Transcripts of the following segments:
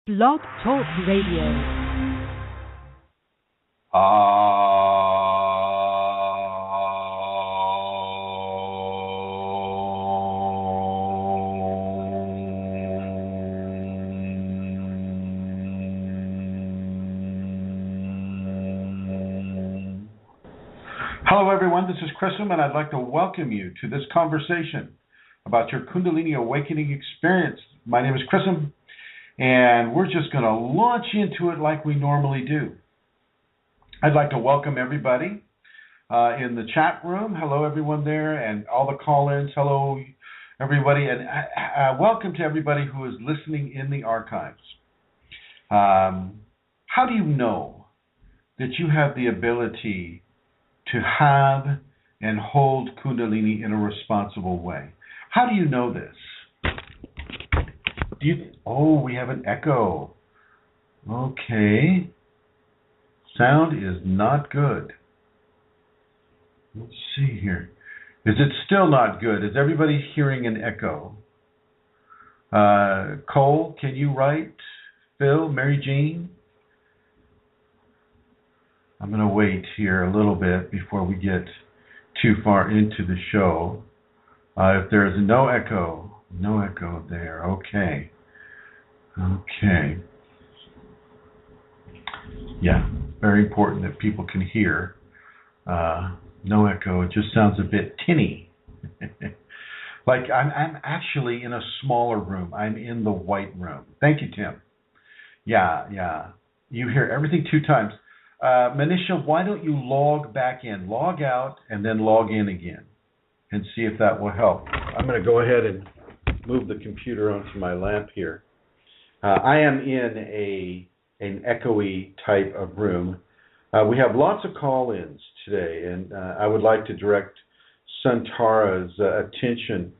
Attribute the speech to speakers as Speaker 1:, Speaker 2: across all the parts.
Speaker 1: BlogTalk Radio.
Speaker 2: Hello everyone, this is Chrism, and I'd like to welcome you to this conversation about your Kundalini awakening experience. My name is Chrism, and we're just going to launch into it like we normally do. I'd like to welcome everybody in the chat room. Hello everyone there, and all the call-ins. Hello everybody, and welcome to everybody who is listening in the archives. How do you know that you have the ability to have and hold Kundalini in a responsible way? How do you know this? We have an echo. Okay. Sound is not good. Let's see here. Is it still not good? Is everybody hearing an echo? Cole, can you write? Phil, Mary Jean? I'm going to wait here a little bit before we get too far into the show. If there is no echo there. Okay. Yeah, very important that people can hear. No echo. It just sounds a bit tinny. Like I'm actually in a smaller room. I'm in the white room. Thank you, Tim. Yeah. You hear everything two times. Manisha, why don't you log back in? Log out and then log in again and see if that will help. I'm going to go ahead and move the computer onto my lamp here. I am in an echoey type of room. We have lots of call-ins today, and I would like to direct Santara's attention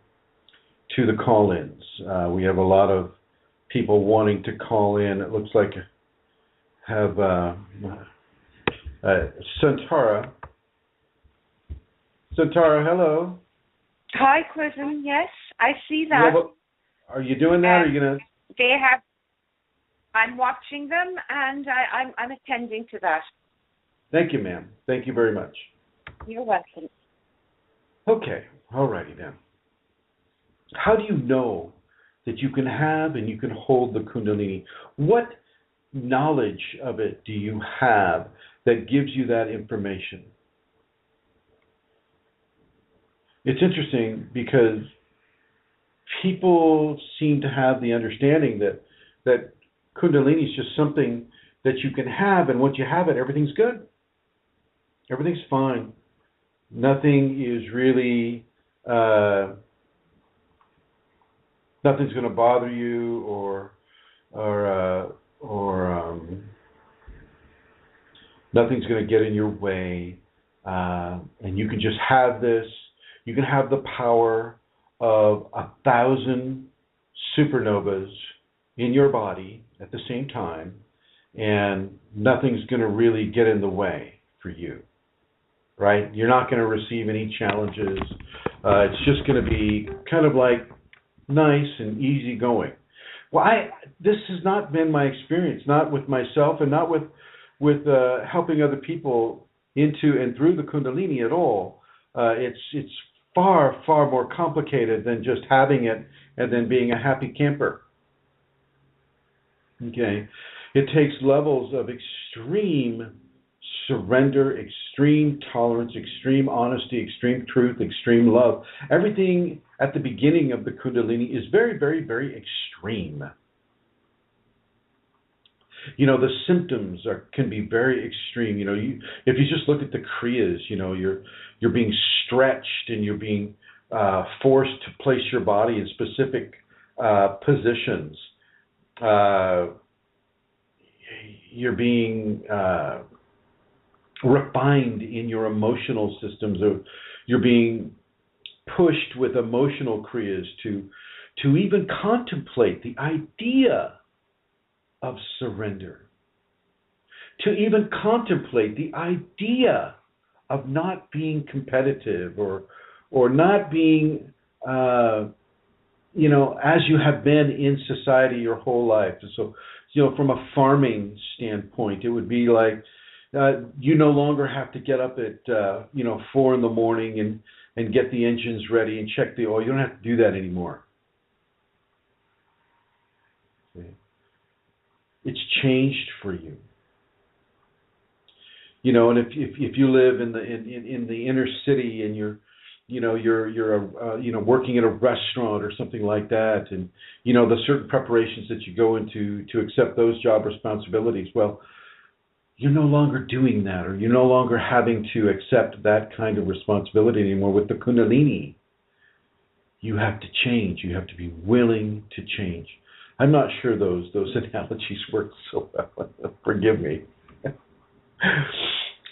Speaker 2: to the call-ins. We have a lot of people wanting to call in. It looks like have Santara, hello.
Speaker 3: Hi, Chrism. Yes, I see that.
Speaker 2: Are you doing that? Or are you gonna?
Speaker 3: I'm watching them, and I'm attending to that.
Speaker 2: Thank you, ma'am. Thank you very much.
Speaker 3: You're welcome.
Speaker 2: Okay. All righty then. How do you know that you can have and you can hold the Kundalini? What knowledge of it do you have that gives you that information? It's interesting because people seem to have the understanding that Kundalini is just something that you can have, and once you have it, everything's good. Everything's fine. Nothing is really, nothing's going to bother you or nothing's going to get in your way, and you can just have this. You can have the power of 1,000 supernovas in your body at the same time, and nothing's going to really get in the way for you, right? You're not going to receive any challenges. It's just going to be kind of like nice and easy going. Well, this has not been my experience, not with myself and not with helping other people into and through the Kundalini at all. It's far more complicated than just having it and then being a happy camper. Okay, it takes levels of extreme surrender, extreme tolerance, extreme honesty, extreme truth, extreme love. Everything at the beginning of the Kundalini is very, very, very extreme. You know, the symptoms can be very extreme. You know, if you just look at the Kriyas, you know, you're being stretched and you're being forced to place your body in specific positions. You're being refined in your emotional systems. You're being pushed with emotional Kriyas to even contemplate the idea of surrender, to even contemplate the idea of not being competitive or not being as you have been in society your whole life. So from a farming standpoint, it would be like you no longer have to get up at 4 in the morning and get the engines ready and check the oil. You don't have to do that anymore. Okay. It's changed for you. And if you live in the inner city and you're working at a restaurant or something like that, and the certain preparations that you go into to accept those job responsibilities, well, you're no longer doing that, or you're no longer having to accept that kind of responsibility anymore. With the Kundalini, you have to change. You have to be willing to change. I'm not sure those analogies work so well. Forgive me.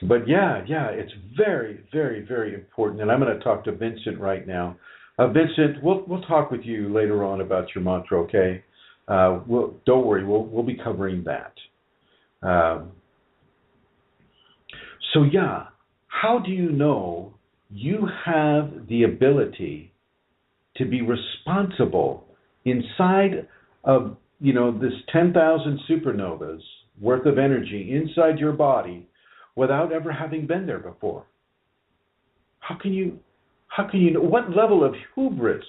Speaker 2: But yeah, it's very, very, very important. And I'm going to talk to Vincent right now. Vincent, we'll talk with you later on about your mantra, okay? Don't worry, we'll be covering that. So yeah, how do you know you have the ability to be responsible inside of this 10,000 supernovas worth of energy inside your body without ever having been there before? How can you know? What level of hubris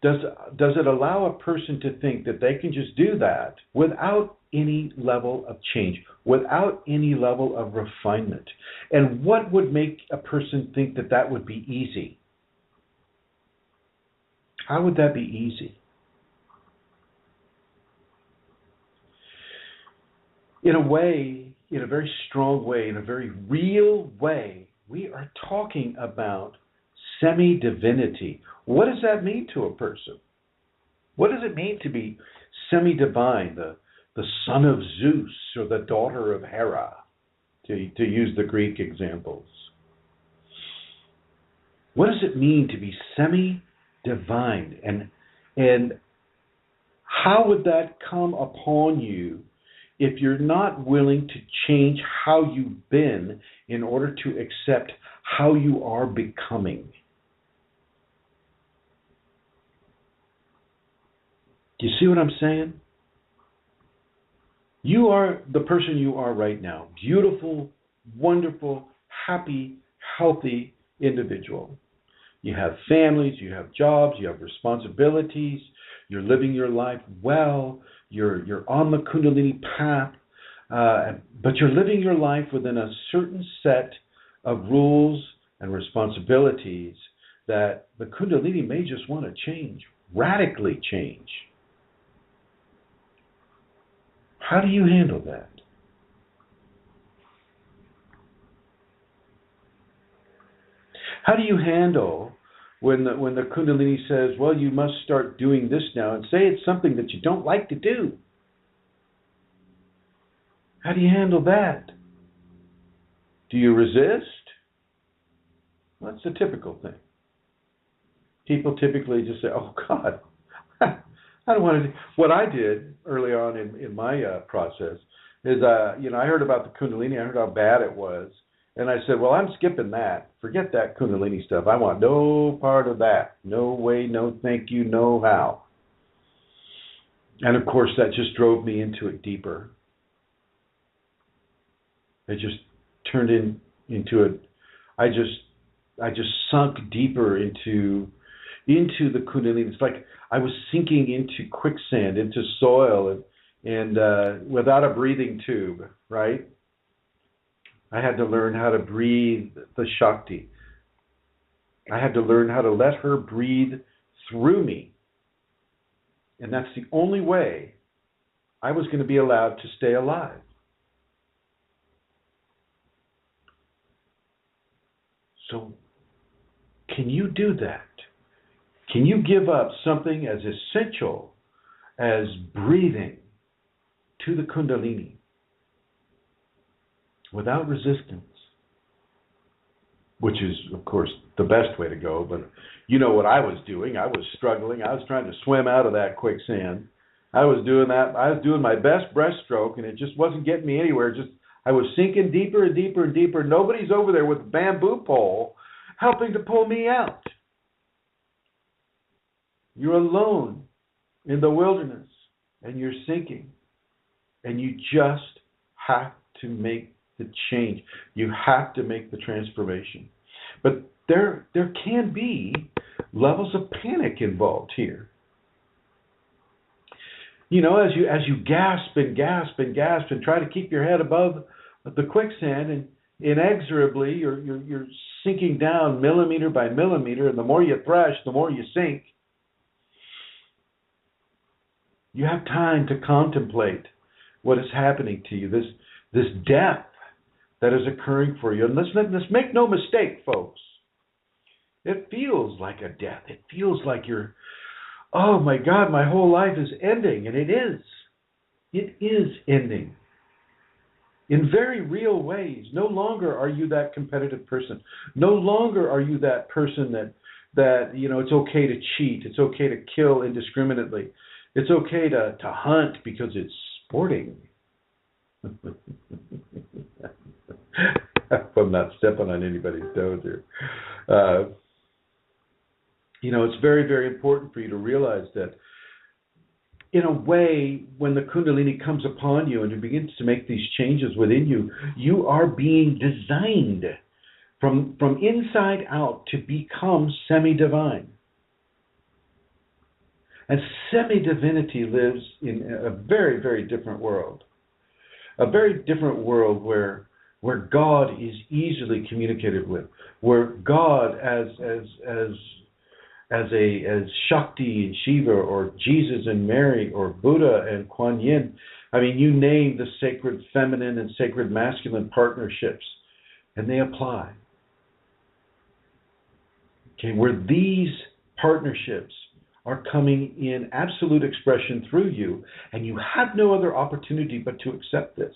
Speaker 2: does it allow a person to think that they can just do that without any level of change, without any level of refinement? And what would make a person think that would be easy? How would that be easy? In a way, in a very strong way, in a very real way, we are talking about semi-divinity. What does that mean to a person? What does it mean to be semi-divine, the son of Zeus or the daughter of Hera, to use the Greek examples? What does it mean to be semi-divine? And how would that come upon you if you're not willing to change how you've been in order to accept how you are becoming? Do you see what I'm saying? You are the person you are right now. Beautiful, wonderful, happy, healthy individual. You have families, you have jobs, you have responsibilities, you're living your life well, you're on the Kundalini path, but you're living your life within a certain set of rules and responsibilities that the Kundalini may just want to change, radically change. How do you handle that? How do you handle when the Kundalini says, well, you must start doing this now, and say it's something that you don't like to do? How do you handle that? Do you resist? Well, that's the typical thing. People typically just say, oh, God, I don't want to do. What I did early on in my process is, I heard about the Kundalini. I heard how bad it was. And I said, well, I'm skipping that. Forget that Kundalini stuff. I want no part of that. No way, no thank you, no how. And of course, that just drove me into it deeper. It just turned into it. I just sunk deeper into the Kundalini. It's like I was sinking into quicksand, into soil, and without a breathing tube, right? I had to learn how to breathe the Shakti. I had to learn how to let her breathe through me. And that's the only way I was going to be allowed to stay alive. So, can you do that? Can you give up something as essential as breathing to the Kundalini without resistance? Which is, of course, the best way to go. But you know what I was doing. I was struggling. I was trying to swim out of that quicksand. I was doing that. I was doing my best breaststroke, and it just wasn't getting me anywhere. I was sinking deeper and deeper and deeper. Nobody's over there with a bamboo pole helping to pull me out. You're alone in the wilderness, and you're sinking. And you just have to make the change. You have to make the transformation. But there can be levels of panic involved here. You know, as you gasp and gasp and gasp and try to keep your head above the quicksand, and inexorably you're sinking down millimeter by millimeter, and the more you thrash, the more you sink. You have time to contemplate what is happening to you, this death that is occurring for you. And let's make no mistake, folks. It feels like a death. It feels like you're, oh my God, my whole life is ending. And it is. It is ending. In very real ways. No longer are you that competitive person. No longer are you that person that you know, it's okay to cheat. It's okay to kill indiscriminately. It's okay to hunt because it's sporting. I'm not stepping on anybody's toes here. You know, it's very, very important for you to realize that in a way, when the Kundalini comes upon you and it begins to make these changes within you, you are being designed from inside out to become semi-divine. And semi-divinity lives in a very, very different world. A very different world where God is easily communicated with, where God as Shakti and Shiva, or Jesus and Mary, or Buddha and Kuan Yin. I mean, you name the sacred feminine and sacred masculine partnerships, and they apply. Okay, where these partnerships are coming in absolute expression through you, and you have no other opportunity but to accept this.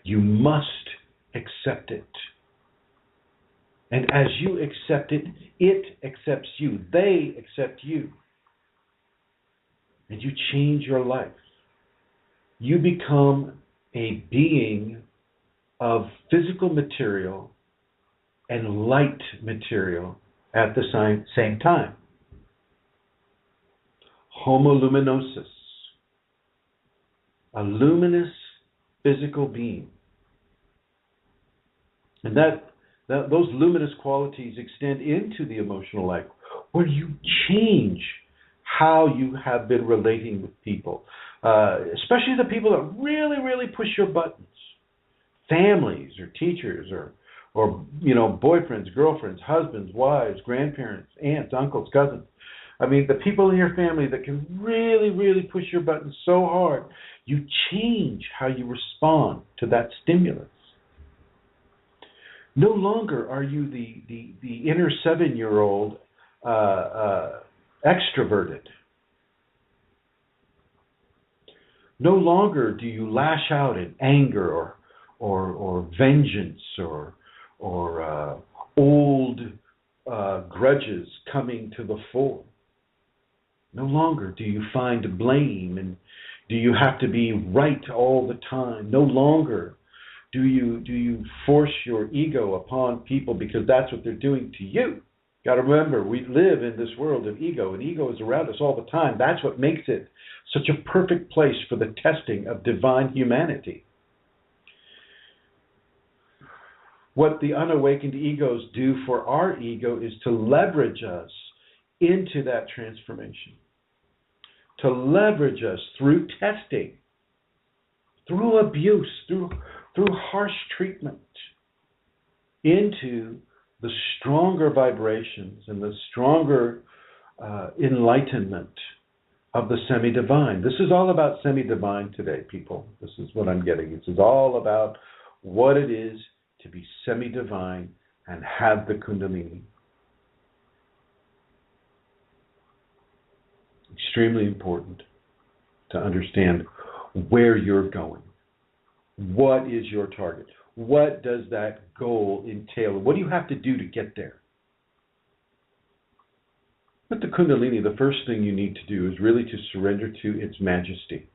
Speaker 2: You must accept it. And as you accept it, it accepts you. They accept you. And you change your life. You become a being of physical material and light material at the same time. Homo luminosis. A luminous physical being. And those luminous qualities extend into the emotional life, where you change how you have been relating with people, especially the people that really, really push your buttons. Families or teachers or you know, boyfriends, girlfriends, husbands, wives, grandparents, aunts, uncles, cousins. I mean, the people in your family that can really, really push your buttons so hard, you change how you respond to that stimulus. No longer are you the inner 7-year-old extroverted. No longer do you lash out in anger or vengeance or old grudges coming to the fore. No longer do you find blame and do you have to be right all the time. No longer do you force your ego upon people because that's what they're doing to you. Got to remember, we live in this world of ego, and ego is around us all the time. That's what makes it such a perfect place for the testing of divine humanity. What the unawakened egos do for our ego is to leverage us into that transformation, to leverage us through testing, through abuse, through harsh treatment, into the stronger vibrations and the stronger enlightenment of the semi-divine. This is all about semi-divine today, people. This is what I'm getting. This is all about what it is to be semi-divine and have the Kundalini. Extremely important to understand where you're going. What is your target? What does that goal entail? What do you have to do to get there? With the Kundalini, the first thing you need to do is really to surrender to its majesty.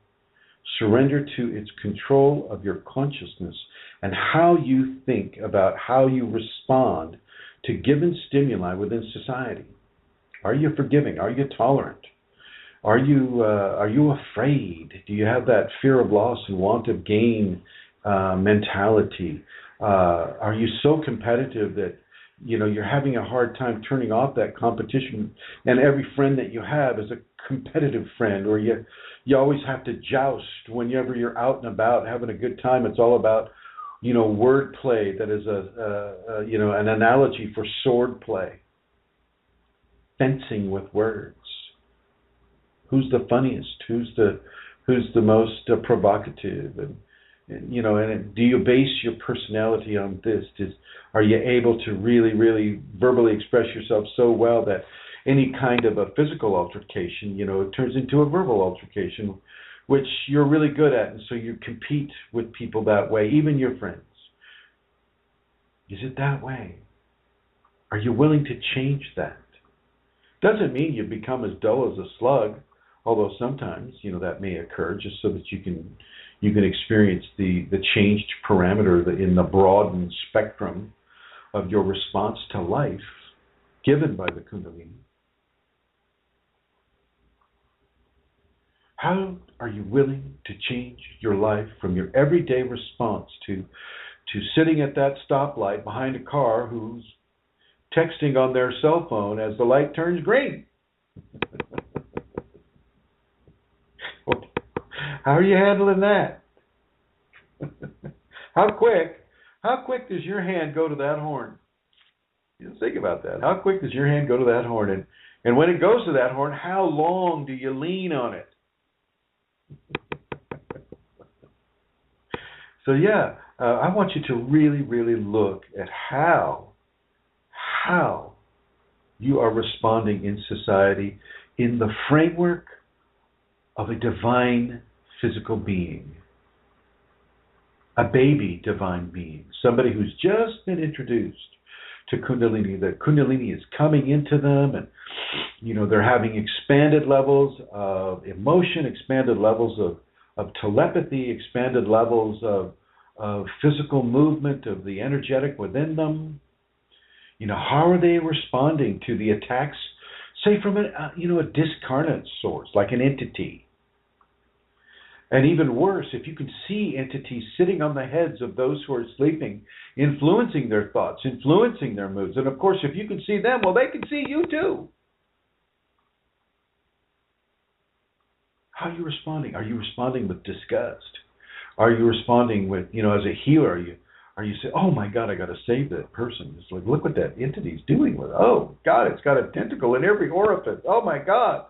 Speaker 2: Surrender to its control of your consciousness and how you think about how you respond to given stimuli within society. Are you forgiving? Are you tolerant? Are you afraid? Do you have that fear of loss and want of gain mentality? Are you so competitive that you're having a hard time turning off that competition, and every friend that you have is a competitive friend, or you always have to joust whenever you're out and about having a good time? It's all about word play. That is an analogy for sword play, fencing with words. Who's the funniest? Who's the most provocative? And do you base your personality on this? Are you able to really, really verbally express yourself so well that any kind of a physical altercation, it turns into a verbal altercation, which you're really good at, and so you compete with people that way, even your friends? Is it that way? Are you willing to change that? Doesn't mean you become as dull as a slug, although sometimes that may occur, just so that you can experience the changed parameter in the broadened spectrum of your response to life given by the Kundalini. How are you willing to change your life from your everyday response to sitting at that stoplight behind a car who's texting on their cell phone as the light turns green? How are you handling that? How quick does your hand go to that horn? You think about that. How quick does your hand go to that horn? And when it goes to that horn, how long do you lean on it? So I want you to really, really look at how you are responding in society in the framework of a divine physical being, a baby divine being, somebody who's just been introduced to Kundalini. The Kundalini is coming into them, and they're having expanded levels of emotion, expanded levels of telepathy, expanded levels of physical movement of the energetic within them. How are they responding to the attacks, say from a discarnate source, like an entity? And even worse, if you can see entities sitting on the heads of those who are sleeping, influencing their thoughts, influencing their moods. And of course, if you can see them, well, they can see you too. How are you responding? Are you responding with disgust? Are you responding with, as a healer, are you saying, oh my God, I got to save that person? It's like, look what that entity's doing with it. Oh God, it's got a tentacle in every orifice. Oh my God.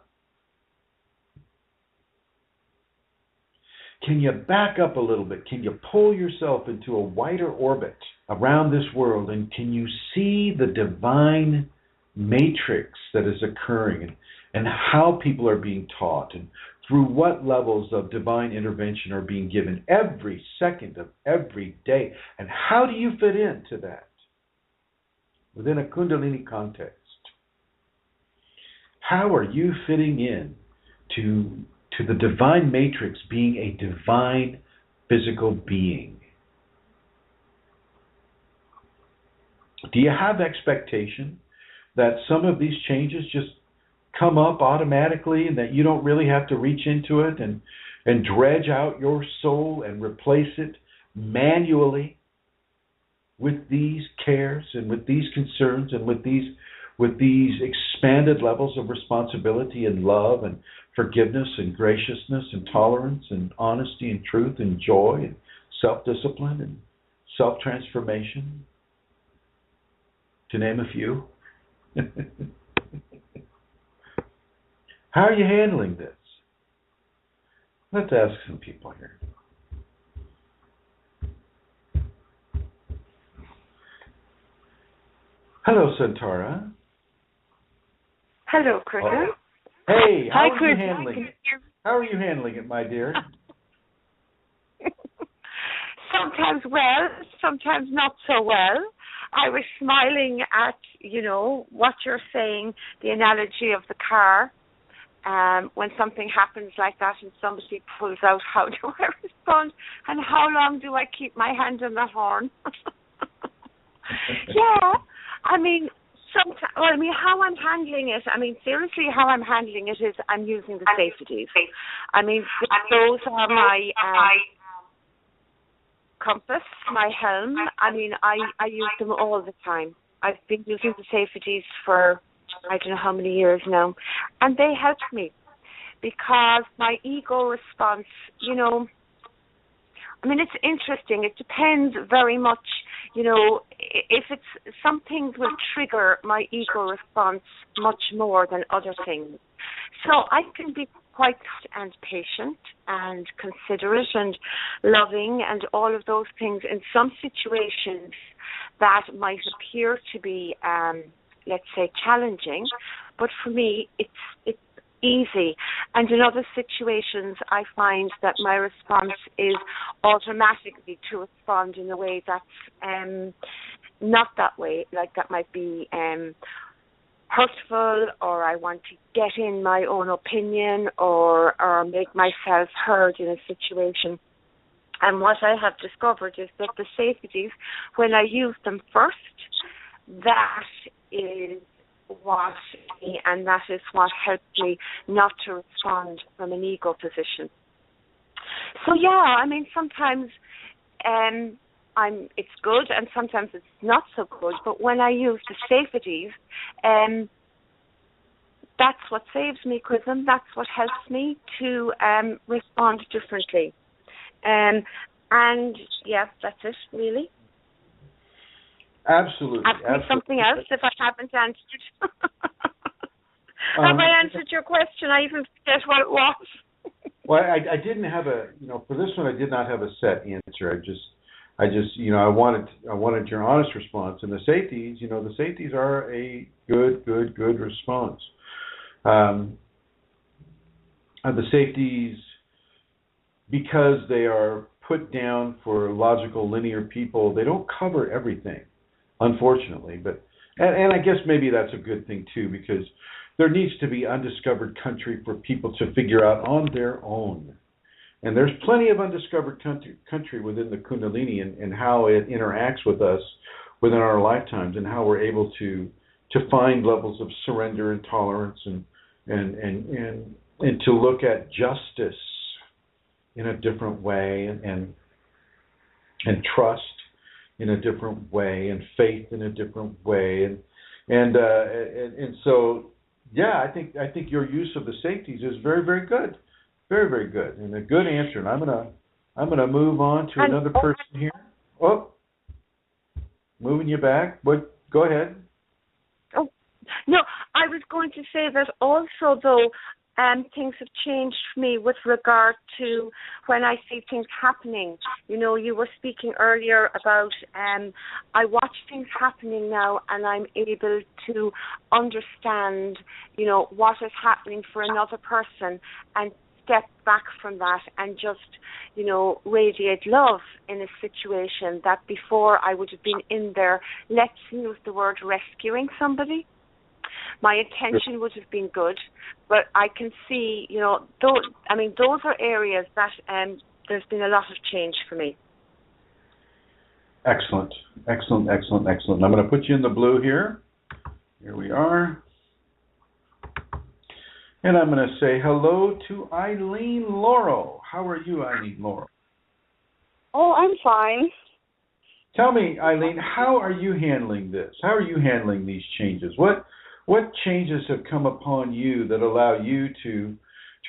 Speaker 2: Can you back up a little bit? Can you pull yourself into a wider orbit around this world, and can you see the divine matrix that is occurring, and how people are being taught, and through what levels of divine intervention are being given every second of every day? And how do you fit into that within a Kundalini context? How are you fitting in to the divine matrix being a divine physical being? Do you have expectation that some of these changes just come up automatically, and that you don't really have to reach into it and dredge out your soul and replace it manually with these cares and with these concerns and with these expanded levels of responsibility and love and forgiveness and graciousness and tolerance and honesty and truth and joy and self-discipline and self-transformation, to name a few? How are you handling this? Let's ask some people here. Hello, Santara.
Speaker 3: Hello, Chrism.
Speaker 2: Oh. Hey,
Speaker 3: Hi,
Speaker 2: how are you handling it? How are you handling it, my dear?
Speaker 3: Sometimes well, sometimes not so well. I was smiling at, what you're saying, the analogy of the car. When something happens like that and somebody pulls out, how do I respond? And how long do I keep my hand on the horn? Yeah, I mean, Well, I mean, how I'm handling it, I mean, seriously, how I'm handling it is I'm using the safeties. I mean, those are my compass, my helm. I mean, I use them all the time. I've been using the safeties for I don't know how many years now, and they help me because my ego response, you know, I mean, it's interesting. It depends very much, you know, if it's some things will trigger my ego response much more than other things. So I can be quite and patient and considerate and loving and all of those things in some situations that might appear to be, let's say, challenging, but for me, it's easy. And in other situations, I find that my response is automatically to respond in a way that's not that way, like that might be hurtful, or I want to get in my own opinion or make myself heard in a situation. And what I have discovered is that the safeties, when I use them first, that is what helps me not to respond from an ego position. So yeah, I mean, sometimes it's good and sometimes it's not so good, but when I use the safeties, that's what saves me, Chrism. That's what helps me to respond differently. And yeah, that's it, really.
Speaker 2: Absolutely.
Speaker 3: Ask me something else if I haven't answered. Have I answered your question? I even forget what it was.
Speaker 2: Well, I didn't have for this one I did not have a set answer. I just I wanted your honest response. And the safeties are a good response. The safeties, because they are put down for logical, linear people, they don't cover everything, unfortunately. And I guess maybe that's a good thing too, because there needs to be undiscovered country for people to figure out on their own. And there's plenty of undiscovered country within the Kundalini and how it interacts with us within our lifetimes, and how we're able to find levels of surrender and tolerance and to look at justice in a different way, and trust in a different way, and faith in a different way, and so yeah, I think your use of the safeties is very, very good, very, very good, and a good answer. And I'm gonna move on to another person here. Oh, moving you back. What? Go ahead.
Speaker 3: Oh no, I was going to say that also, though. Things have changed for me with regard to when I see things happening. You know, you were speaking earlier about I watch things happening now, and I'm able to understand, you know, what is happening for another person, and step back from that and just, you know, radiate love in a situation that before I would have been in there, let's use the word rescuing somebody. My intention would have been good, but I can see, you know, those are areas that there's been a lot of change for me.
Speaker 2: Excellent. I'm going to put you in the blue here. Here we are. And I'm going to say hello to Eileen Laurel. How are you, Eileen Laurel?
Speaker 4: Oh, I'm fine.
Speaker 2: Tell me, Eileen, how are you handling this? How are you handling these changes? What changes have come upon you that allow you to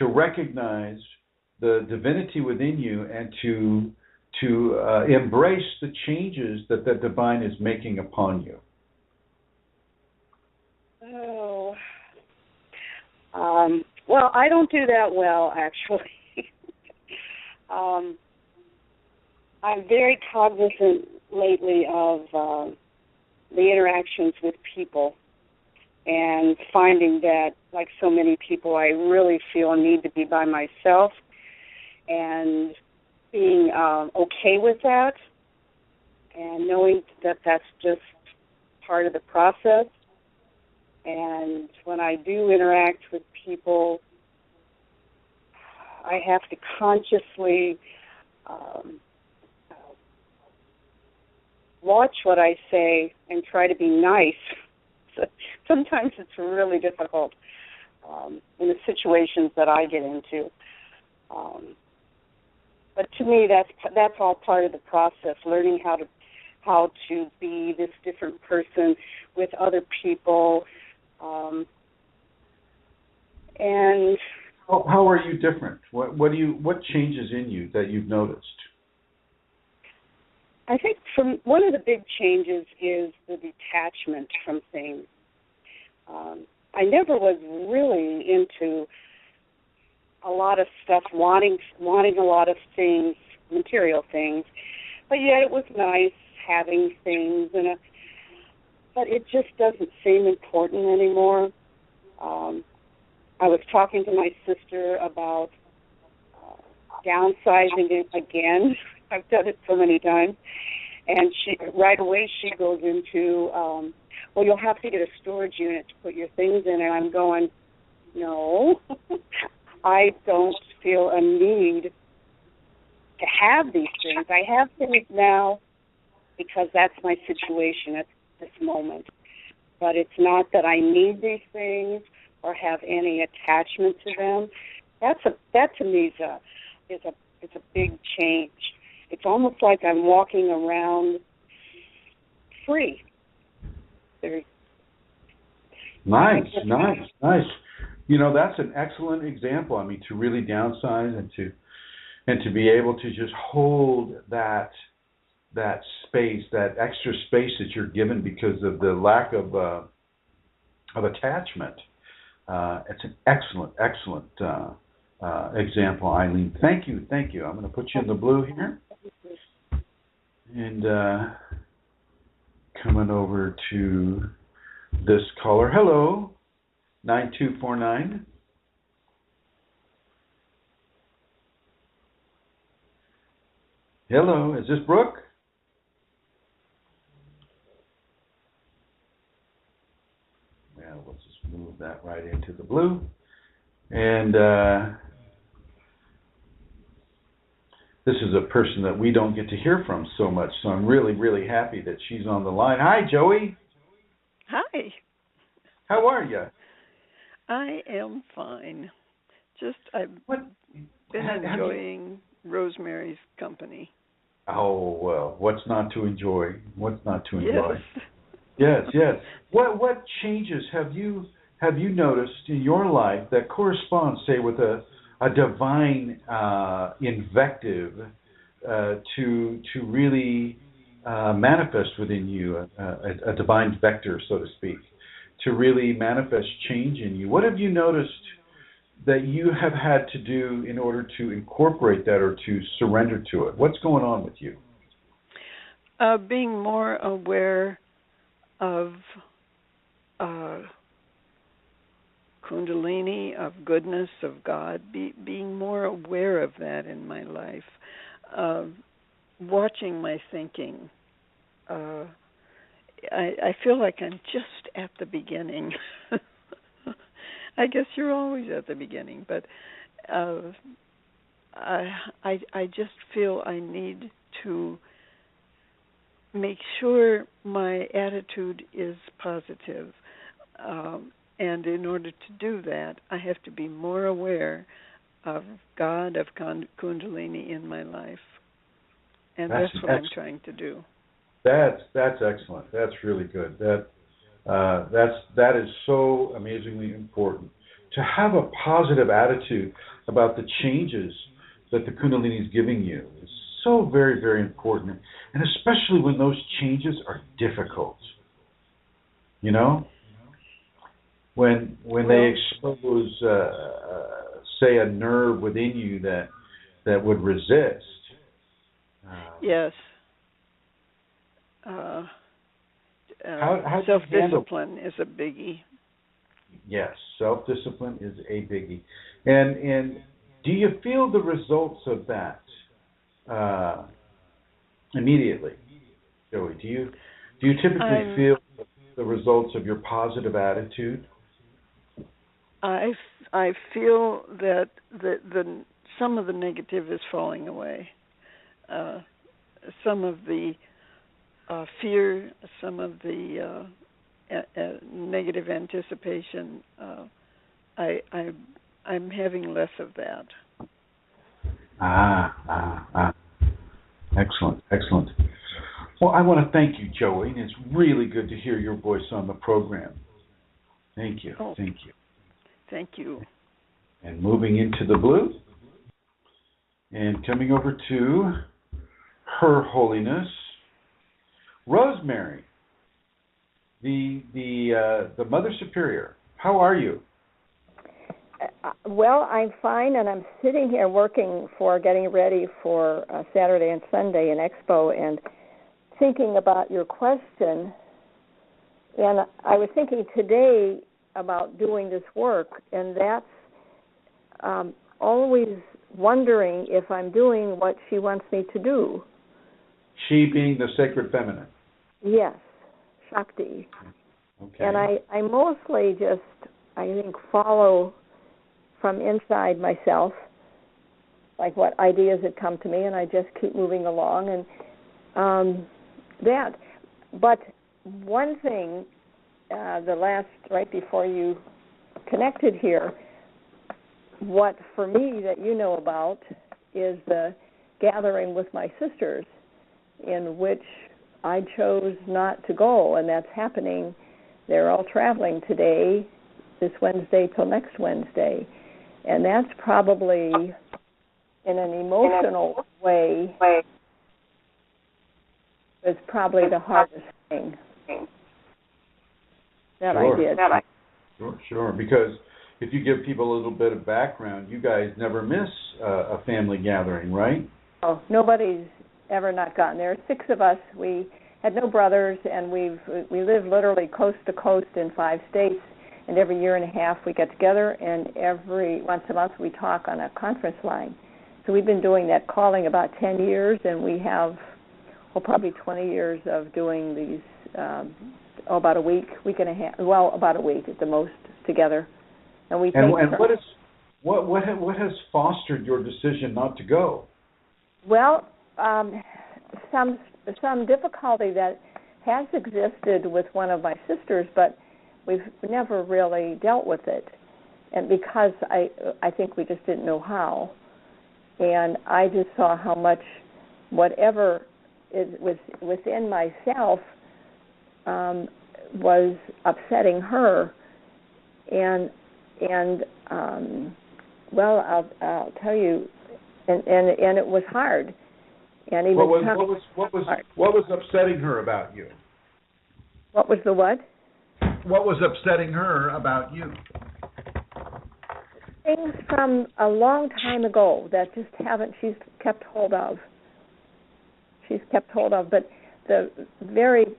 Speaker 2: recognize the divinity within you and to embrace the changes that the divine is making upon you?
Speaker 4: Oh, well, I don't do that well, actually. I'm very cognizant lately of the interactions with people, and finding that, like so many people, I really feel a need to be by myself, and being okay with that, and knowing that that's just part of the process. And when I do interact with people, I have to consciously watch what I say and try to be nice Sometimes it's really difficult in the situations that I get into. But to me, that's all part of the process, learning how to be this different person with other people. And
Speaker 2: how are you different? What changes in you that you've noticed?
Speaker 4: I think one of the big changes is the detachment from things. I never was really into a lot of stuff, wanting a lot of things, material things, but yet it was nice having things, but it just doesn't seem important anymore. I was talking to my sister about downsizing it again. I've done it so many times, and right away she goes into, well, you'll have to get a storage unit to put your things in, and I'm going, no, I don't feel a need to have these things. I have things now because that's my situation at this moment. But it's not that I need these things or have any attachment to them. That to me is a big change. It's almost like I'm walking around free.
Speaker 2: Nice. You know, that's an excellent example. I mean, to really downsize and to be able to just hold that space, that extra space that you're given because of the lack of attachment. It's an excellent example, Eileen. Thank you. I'm going to put you in the blue here. And coming over to this caller. Hello, 9249. Hello, is this Brooke? Well, let's just move that right into the blue. And this is a person that we don't get to hear from so much, so I'm really, really happy that she's on the line. Hi, Joey.
Speaker 5: Hi.
Speaker 2: How are you?
Speaker 5: I am fine. I've been enjoying Rosemary's company.
Speaker 2: Oh, well, what's not to enjoy?
Speaker 5: Yes.
Speaker 2: Yes. What changes have you noticed in your life that corresponds, say, with a divine invective to really manifest within you, a divine vector, so to speak, to really manifest change in you? What have you noticed that you have had to do in order to incorporate that or to surrender to it? What's going on with you?
Speaker 5: Being more aware of Kundalini, of goodness, of God, being more aware of that in my life, watching my thinking. I feel like I'm just at the beginning. I guess you're always at the beginning, but I just feel I need to make sure my attitude is positive. And in order to do that, I have to be more aware of God, of Kundalini in my life. And that's what I'm trying to do.
Speaker 2: That's excellent. That's really good. That is so amazingly important. To have a positive attitude about the changes that the Kundalini is giving you is so very, very important, and especially when those changes are difficult. You know, when they expose, say, a nerve within you that would resist.
Speaker 5: Yes.
Speaker 2: How
Speaker 5: self-discipline is a biggie.
Speaker 2: Yes, self-discipline is a biggie. And do you feel the results of that immediately, Joey? Do you typically feel the results of your positive attitude?
Speaker 5: I feel that the some of the negative is falling away. Some of the fear, some of the negative anticipation. I'm having less of that.
Speaker 2: Excellent. Well, I want to thank you, Joey. It's really good to hear your voice on the program. Thank you.
Speaker 5: Oh, thank you.
Speaker 2: And moving into the blue, and coming over to Her Holiness Rosemary, the Mother Superior. How are you?
Speaker 6: Well, I'm fine, and I'm sitting here getting ready for Saturday and Sunday in Expo, and thinking about your question. And I was thinking today about doing this work, and that's always wondering if I'm doing what she wants me to do.
Speaker 2: She being the sacred feminine.
Speaker 6: Yes, Shakti.
Speaker 2: Okay.
Speaker 6: And I mostly just, I think, follow from inside myself, like what ideas had come to me, and I just keep moving along, and that. But one thing, right before you connected here, what for me that you know about is the gathering with my sisters, in which I chose not to go, and that's happening. They're all traveling today, this Wednesday till next Wednesday. And that's probably, in an emotional way, is probably the hardest thing that I did.
Speaker 2: Sure. Because if you give people a little bit of background, you guys never miss a family gathering, right?
Speaker 6: Oh, nobody's ever not gotten there. 6 of us. We had no brothers, and we live literally coast to coast in 5 states. And every year and a half we get together, and once a month we talk on a conference line. So we've been doing that calling about 10 years, and we have probably 20 years of doing these about a week and a half. Well, about a week at the most together. And we what has fostered your decision not to go? Well, some difficulty that has existed with one of my sisters, but we've never really dealt with it, and because I think we just didn't know how, and I just saw how much whatever was within myself was upsetting her, and well, I'll tell you, and it was hard, and even
Speaker 2: what was upsetting her about you?
Speaker 6: What was the what?
Speaker 2: What was upsetting her about you?
Speaker 6: Things from a long time ago that just she's kept hold of. But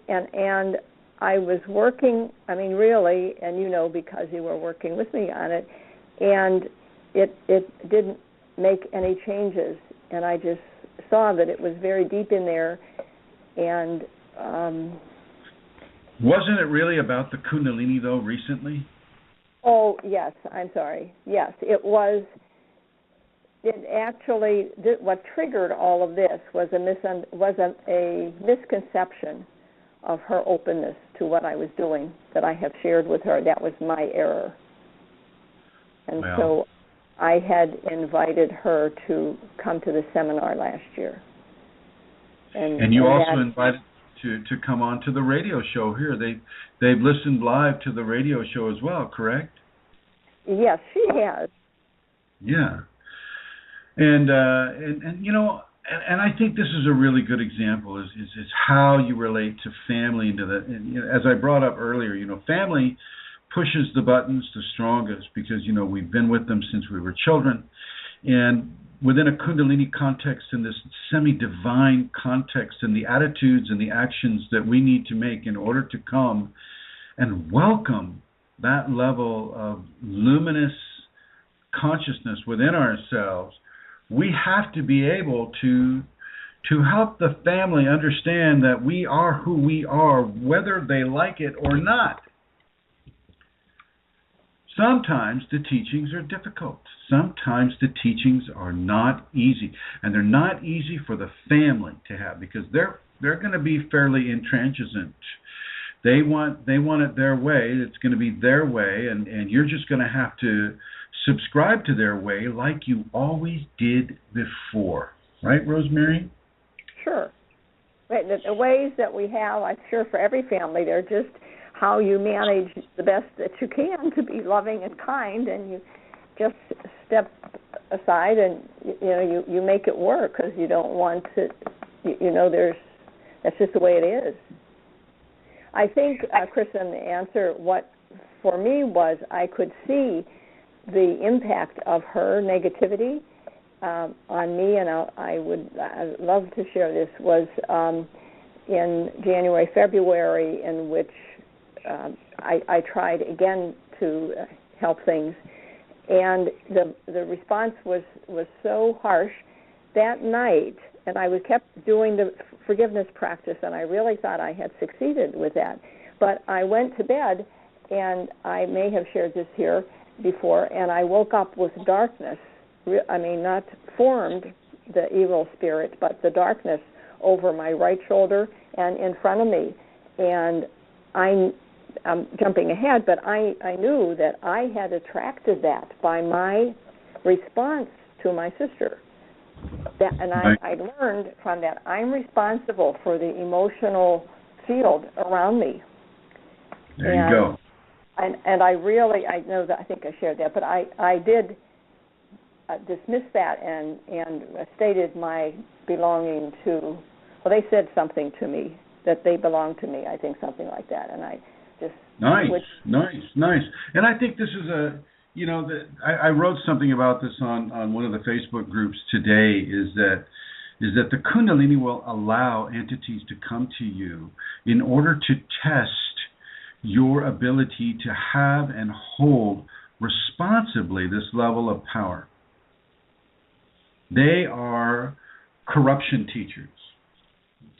Speaker 6: and I was working, really, and because you were working with me on it, and it didn't make any changes, and I just saw that it was very deep in there, and
Speaker 2: wasn't it really about the Kunalini, though, recently?
Speaker 6: Oh, yes. I'm sorry. Yes, it was. It actually, what triggered all of this was a misconception of her openness to what I was doing that I have shared with her. That was my error. And so I had invited her to come to the seminar last year.
Speaker 2: And you also invited to come on to the radio show here. They've listened live to the radio show as well, correct?
Speaker 6: Yes, she has.
Speaker 2: Yeah. And I think this is a really good example is how you relate to family and as I brought up earlier, family pushes the buttons the strongest because we've been with them since we were children, and within a Kundalini context, in this semi-divine context, and the attitudes and the actions that we need to make in order to come and welcome that level of luminous consciousness within ourselves, we have to be able to help the family understand that we are who we are, whether they like it or not. Sometimes the teachings are difficult. Sometimes the teachings are not easy. And they're not easy for the family to have because they're going to be fairly intransigent. They want it their way. It's going to be their way, and you're just going to have to subscribe to their way like you always did before. Right, Rosemary?
Speaker 6: Sure. Right. The ways that we have, I'm sure for every family, they're just how you manage the best that you can to be loving and kind, and you just step aside and you make it work because you don't want to. That's just the way it is. I think, Chrism, the answer, what for me was I could see the impact of her negativity on me, and I'd love to share this, was in January, February, in which I tried again to help things, and the response was so harsh that night, and I kept doing the forgiveness practice, and I really thought I had succeeded with that. But I went to bed, and I may have shared this here before, and I woke up with darkness. I mean, not formed the evil spirit, but the darkness over my right shoulder and in front of me. And I'm jumping ahead, but I knew that I had attracted that by my response to my sister. I learned from that I'm responsible for the emotional field around me.
Speaker 2: There you go.
Speaker 6: And I know that I think I shared that, but I did dismiss that and stated my belonging to. Well, they said something to me that they belong to me. I think something like that, and I just
Speaker 2: nice. And I think this is I wrote something about this on one of the Facebook groups today. Is that the Kundalini will allow entities to come to you in order to test your ability to have and hold responsibly this level of power. They are corruption teachers,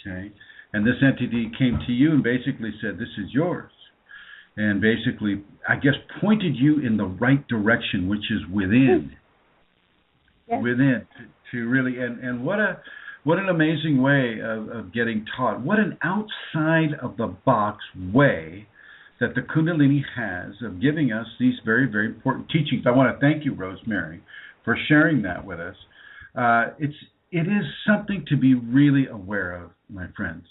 Speaker 2: okay? And this entity came to you and basically said, this is yours. And basically, I guess, pointed you in the right direction, which is within. Yes. Within, to really, and what an amazing way of getting taught. What an outside of the box way that the Kundalini has of giving us these very, very important teachings. I want to thank you, Rosemary, for sharing that with us. It is something to be really aware of, my friends.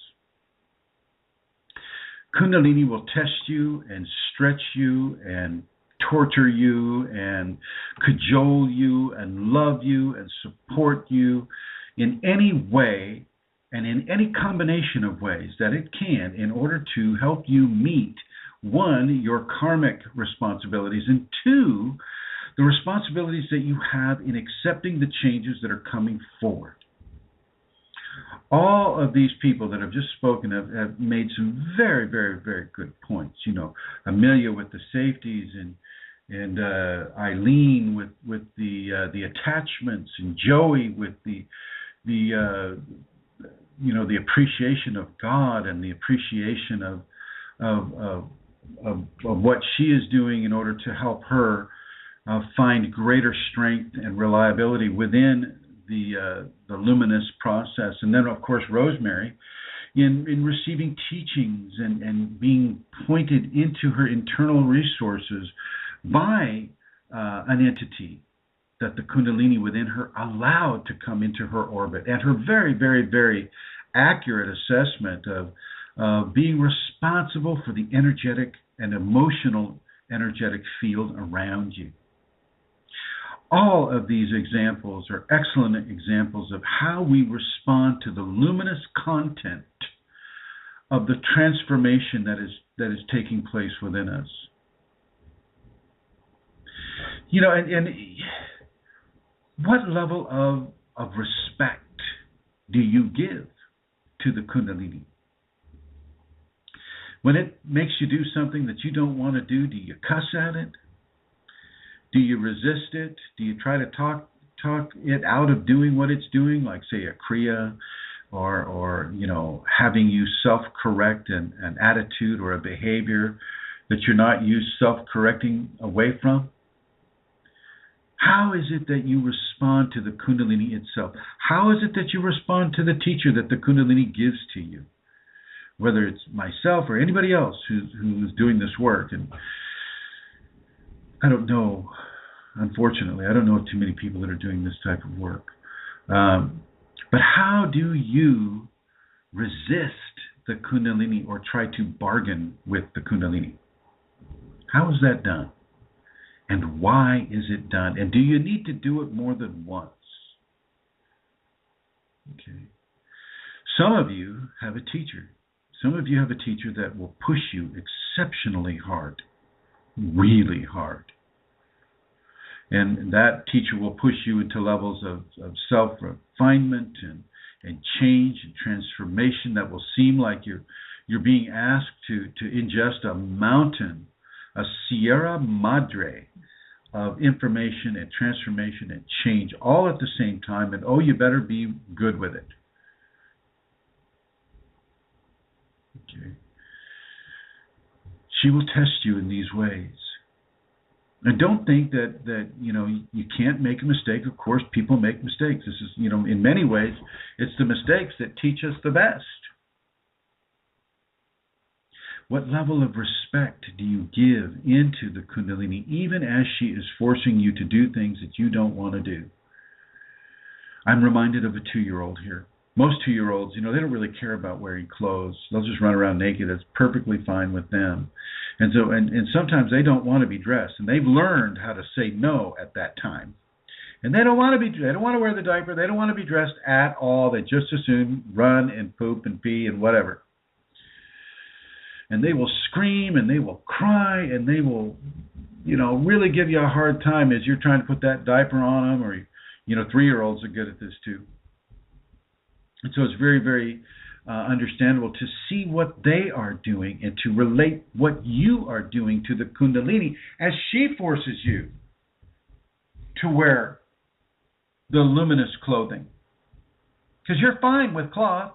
Speaker 2: Kundalini will test you and stretch you and torture you and cajole you and love you and support you in any way and in any combination of ways that it can in order to help you meet, one, your karmic responsibilities, and two, the responsibilities that you have in accepting the changes that are coming forward. All of these people that have just spoken have made some very, very, very good points. Amelia with the safeties and Eileen with the attachments, and Joey with the appreciation of God and the appreciation of what she is doing in order to help her find greater strength and reliability within the luminous process. And then, of course, Rosemary, in receiving teachings and being pointed into her internal resources by an entity that the Kundalini within her allowed to come into her orbit, and her very, very, very accurate assessment of being responsible for the energetic and emotional energetic field around you. All of these examples are excellent examples of how we respond to the luminous content of the transformation that is taking place within us. And what level of respect do you give to the Kundalini? When it makes you do something that you don't want to do you cuss at it? Do you resist it? Do you try to talk it out of doing what it's doing, like, say, a Kriya, or having you self-correct an attitude or a behavior that you're not used self-correcting away from? How is it that you respond to the Kundalini itself? How is it that you respond to the teacher that the Kundalini gives to you? whether it's myself or anybody else who's doing this work. And I don't know, unfortunately, I don't know too many people that are doing this type of work. But how do you resist the Kundalini or try to bargain with the Kundalini? How is that done? And why is it done? And do you need to do it more than once? Okay. Some of you have a teacher. Some of you have a teacher that will push you exceptionally hard, really hard. And that teacher will push you into levels of self-refinement and change and transformation that will seem like you're being asked to ingest a mountain, a Sierra Madre of information and transformation and change all at the same time. And you better be good with it. Okay. She will test you in these ways. And don't think that you can't make a mistake. Of course, people make mistakes. This is, in many ways, it's the mistakes that teach us the best. What level of respect do you give into the Kundalini, even as she is forcing you to do things that you don't want to do? I'm reminded of a 2-year-old here. Most 2-year-olds, they don't really care about wearing clothes. They'll just run around naked. That's perfectly fine with them. And so, and sometimes they don't want to be dressed, and they've learned how to say no at that time. And they don't want to wear the diaper. They don't want to be dressed at all. They just as soon run and poop and pee and whatever. And they will scream and they will cry and they will, really give you a hard time as you're trying to put that diaper on them. Or, 3-year-olds are good at this too. And so it's very, very understandable to see what they are doing and to relate what you are doing to the Kundalini as she forces you to wear the luminous clothing. Because you're fine with cloth.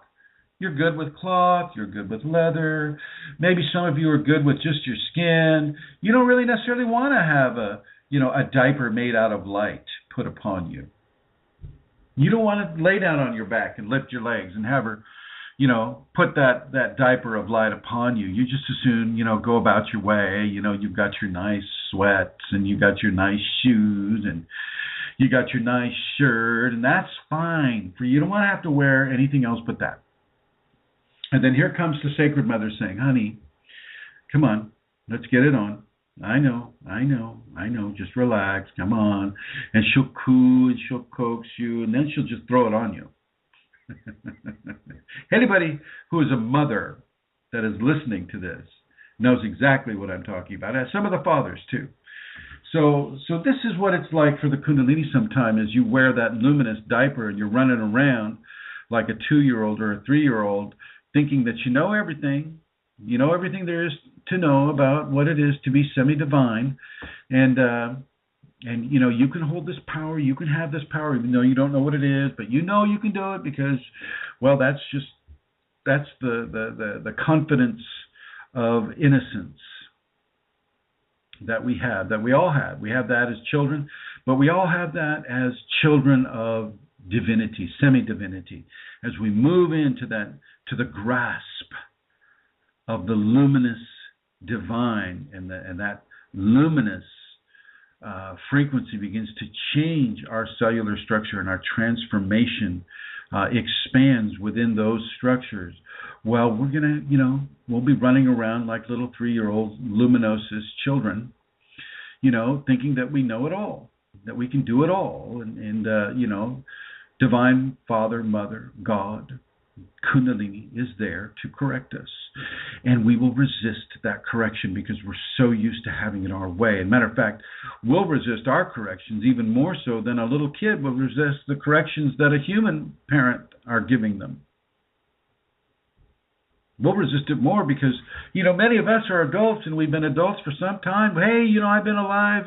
Speaker 2: You're good with cloth. You're good with leather. Maybe some of you are good with just your skin. You don't really necessarily want to have a diaper made out of light put upon you. You don't want to lay down on your back and lift your legs and have her, put that diaper of light upon you. You just as soon, go about your way. You've got your nice sweats and you got your nice shoes and you got your nice shirt, and that's fine for you. You don't want to have to wear anything else but that. And then here comes the Sacred Mother saying, honey, come on, let's get it on. I know. Just relax. Come on. And she'll coo and she'll coax you, and then she'll just throw it on you. Anybody who is a mother that is listening to this knows exactly what I'm talking about. And some of the fathers too. So this is what it's like for the Kundalini sometimes, as you wear that luminous diaper and you're running around like a 2-year-old or a 3-year-old, thinking that you know everything there is to know about what it is to be semi-divine, and you can hold this power, you can have this power, even though you don't know what it is, but you can do it because, well, that's the confidence of innocence that we have, that we all have. We have that as children, but we all have that as children of divinity, semi-divinity, as we move into that, to the grasp of the luminous divine, and that luminous frequency begins to change our cellular structure, and our transformation expands within those structures. Well, we're gonna, we'll be running around like little 3-year-old luminosis children, thinking that we know it all, that we can do it all, and Divine Father, Mother, God, Kundalini is there to correct us. And we will resist that correction because we're so used to having it our way. As a matter of fact, we'll resist our corrections even more so than a little kid will resist the corrections that a human parent are giving them. We'll resist it more because, many of us are adults and we've been adults for some time. Hey, I've been alive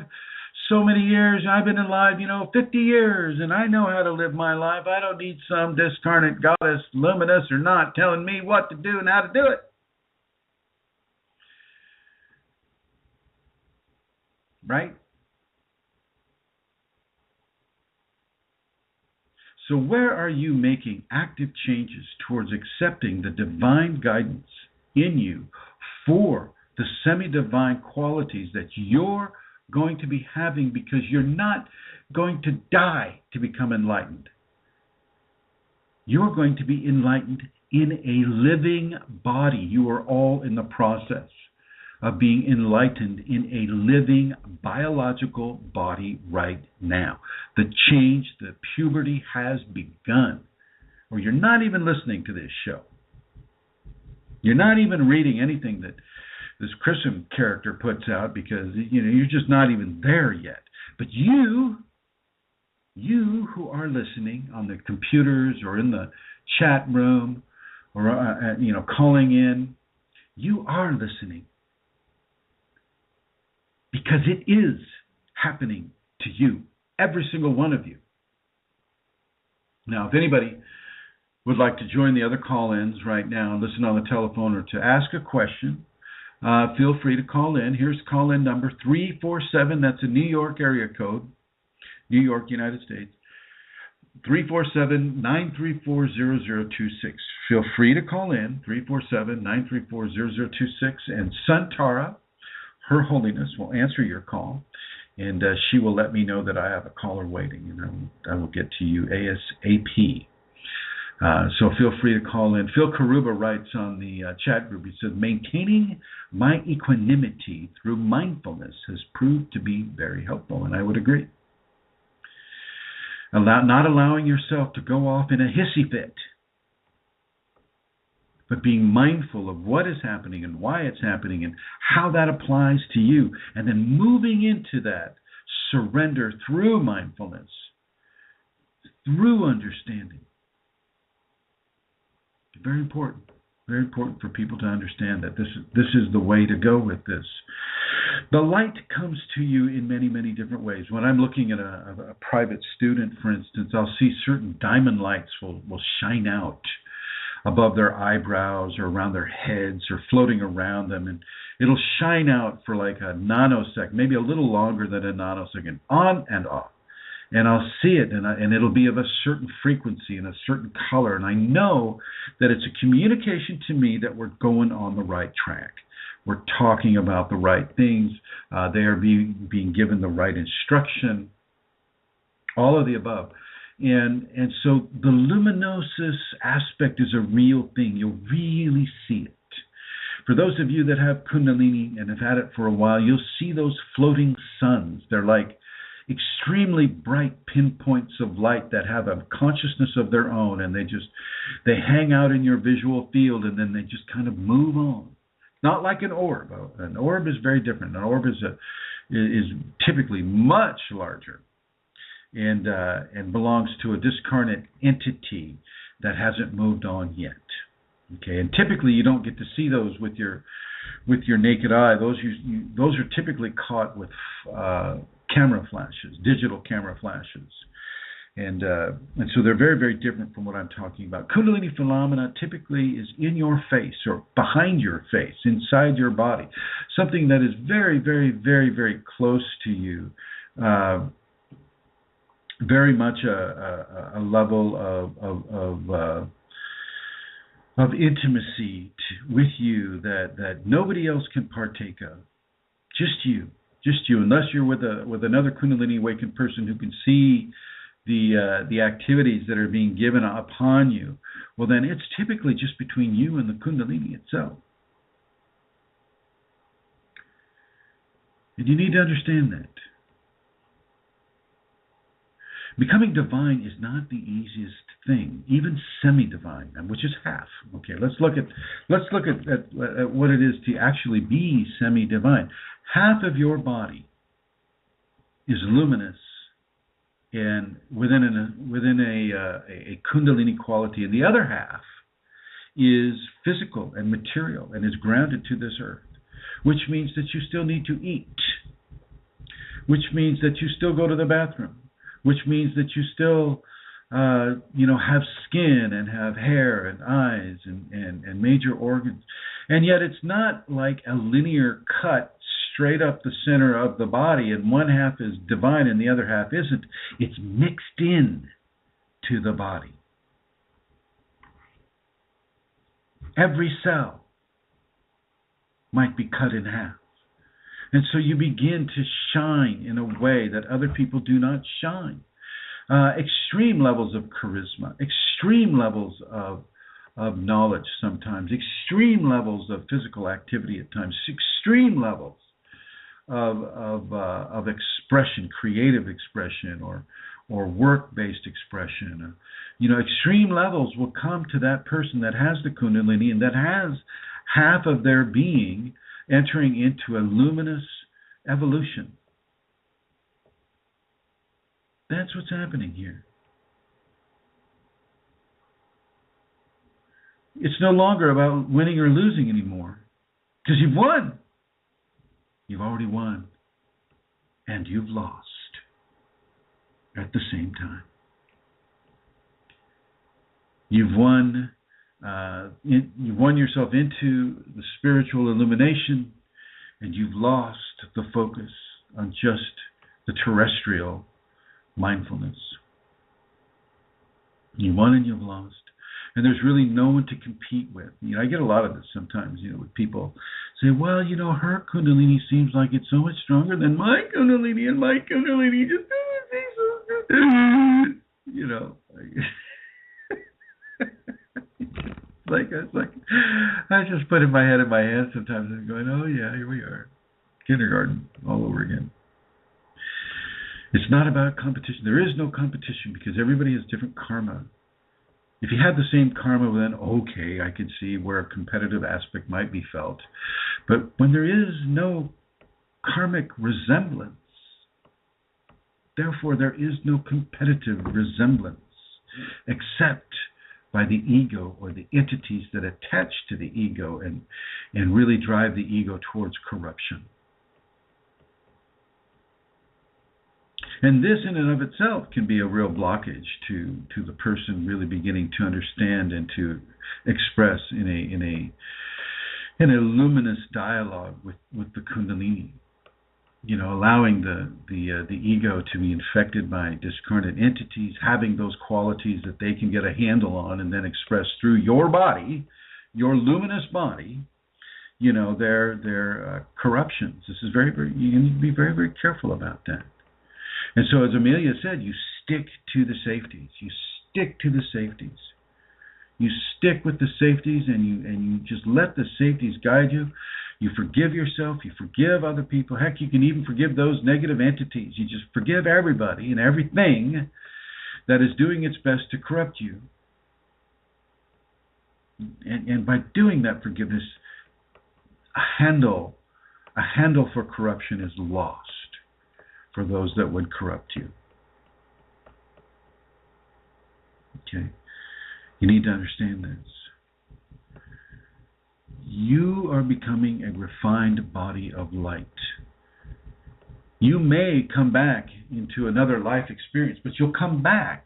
Speaker 2: so many years. I've been alive, 50 years, and I know how to live my life. I don't need some discarnate goddess, luminous or not, telling me what to do and how to do it. Right? So where are you making active changes towards accepting the divine guidance in you for the semi-divine qualities that you're going to be having, because you're not going to die to become enlightened. You're going to be enlightened in a living body. You are all in the process of being enlightened in a living biological body right now. The change, the puberty has begun. Or you're not even listening to this show. You're not even reading anything that this Chrism character puts out, because you're just not even there yet. But you who are listening on the computers or in the chat room or calling in, you are listening, because it is happening to you, every single one of you. Now, if anybody would like to join the other call-ins right now and listen on the telephone, or to ask a question, feel free to call in. Here's call-in number 347. That's a New York area code, New York, United States. 347-934-0026. Feel free to call in, 347-934-0026. And Santara, Her Holiness, will answer your call. And she will let me know that I have a caller waiting, and I will get to you ASAP. So feel free to call in. Phil Karuba writes on the chat group, he says, maintaining my equanimity through mindfulness has proved to be very helpful, and I would agree. Not allowing yourself to go off in a hissy fit, but being mindful of what is happening and why it's happening and how that applies to you, and then moving into that surrender through mindfulness, through understanding. Very important for people to understand that this is the way to go with this. The light comes to you in many, many different ways. When I'm looking at a private student, for instance, I'll see certain diamond lights will shine out above their eyebrows or around their heads or floating around them, and it'll shine out for like a nanosecond, maybe a little longer than a nanosecond, on and off. And I'll see it, and it'll be of a certain frequency and a certain color. And I know that it's a communication to me that we're going on the right track. We're talking about the right things. They are being given the right instruction. All of the above. And so the luminosis aspect is a real thing. You'll really see it. For those of you that have Kundalini and have had it for a while, you'll see those floating suns. They're like extremely bright pinpoints of light that have a consciousness of their own, and they hang out in your visual field, and then they just kind of move on. Not like an orb. An orb is very different. An orb is typically much larger and belongs to a discarnate entity that hasn't moved on yet. Okay, and typically you don't get to see those with your naked eye. Those are typically caught with camera flashes, digital camera flashes, and so they're very, very different from what I'm talking about. Kundalini phenomena typically is in your face or behind your face, inside your body, something that is very, very, very, very close to you, very much a level of intimacy with you that nobody else can partake of, just you, unless you're with another Kundalini awakened person who can see the activities that are being given upon you. Well, then it's typically just between you and the Kundalini itself. And you need to understand that. Becoming divine is not the easiest thing, even semi-divine, which is half. Okay, let's look at what it is to actually be semi-divine. Half of your body is luminous and within a Kundalini quality, and the other half is physical and material and is grounded to this earth, which means that you still need to eat, which means that you still go to the bathroom, which means that you still, have skin and have hair and eyes and major organs. And yet it's not like a linear cut straight up the center of the body and one half is divine and the other half isn't. It's mixed in to the body. Every cell might be cut in half. And so you begin to shine in a way that other people do not shine. Extreme levels of charisma, extreme levels of knowledge sometimes, extreme levels of physical activity at times, extreme levels of expression, creative expression, or work-based expression. Extreme levels will come to that person that has the Kundalini and that has half of their being entering into a luminous evolution. That's what's happening here. It's no longer about winning or losing anymore, because you've won. You've already won. And you've lost at the same time. You've won yourself into the spiritual illumination, and you've lost the focus on just the terrestrial mindfulness. You won and you've lost. And there's really no one to compete with. I get a lot of this sometimes, with people say, well, her Kundalini seems like it's so much stronger than my Kundalini, and my Kundalini just it's like I just put my head in my hands sometimes and going, oh yeah, here we are. Kindergarten all over again. It's not about competition. There is no competition because everybody has different karma. If you had the same karma, then okay, I could see where a competitive aspect might be felt. But when there is no karmic resemblance, therefore there is no competitive resemblance except by the ego or the entities that attach to the ego and really drive the ego towards corruption. And this in and of itself can be a real blockage to the person really beginning to understand and to express in a luminous dialogue with the Kundalini. Allowing the ego to be infected by discarnate entities, having those qualities that they can get a handle on and then express through your body, your luminous body, their corruptions. This is very, very, you need to be very, very careful about that. And so, as Amelia said, you stick to the safeties. You stick to the safeties. You stick with the safeties, and you just let the safeties guide you. You forgive yourself. You forgive other people. Heck, you can even forgive those negative entities. You just forgive everybody and everything that is doing its best to corrupt you. And by doing that forgiveness, a handle for corruption is lost for those that would corrupt you. Okay? You need to understand this. You are becoming a refined body of light. You may come back into another life experience, but you'll come back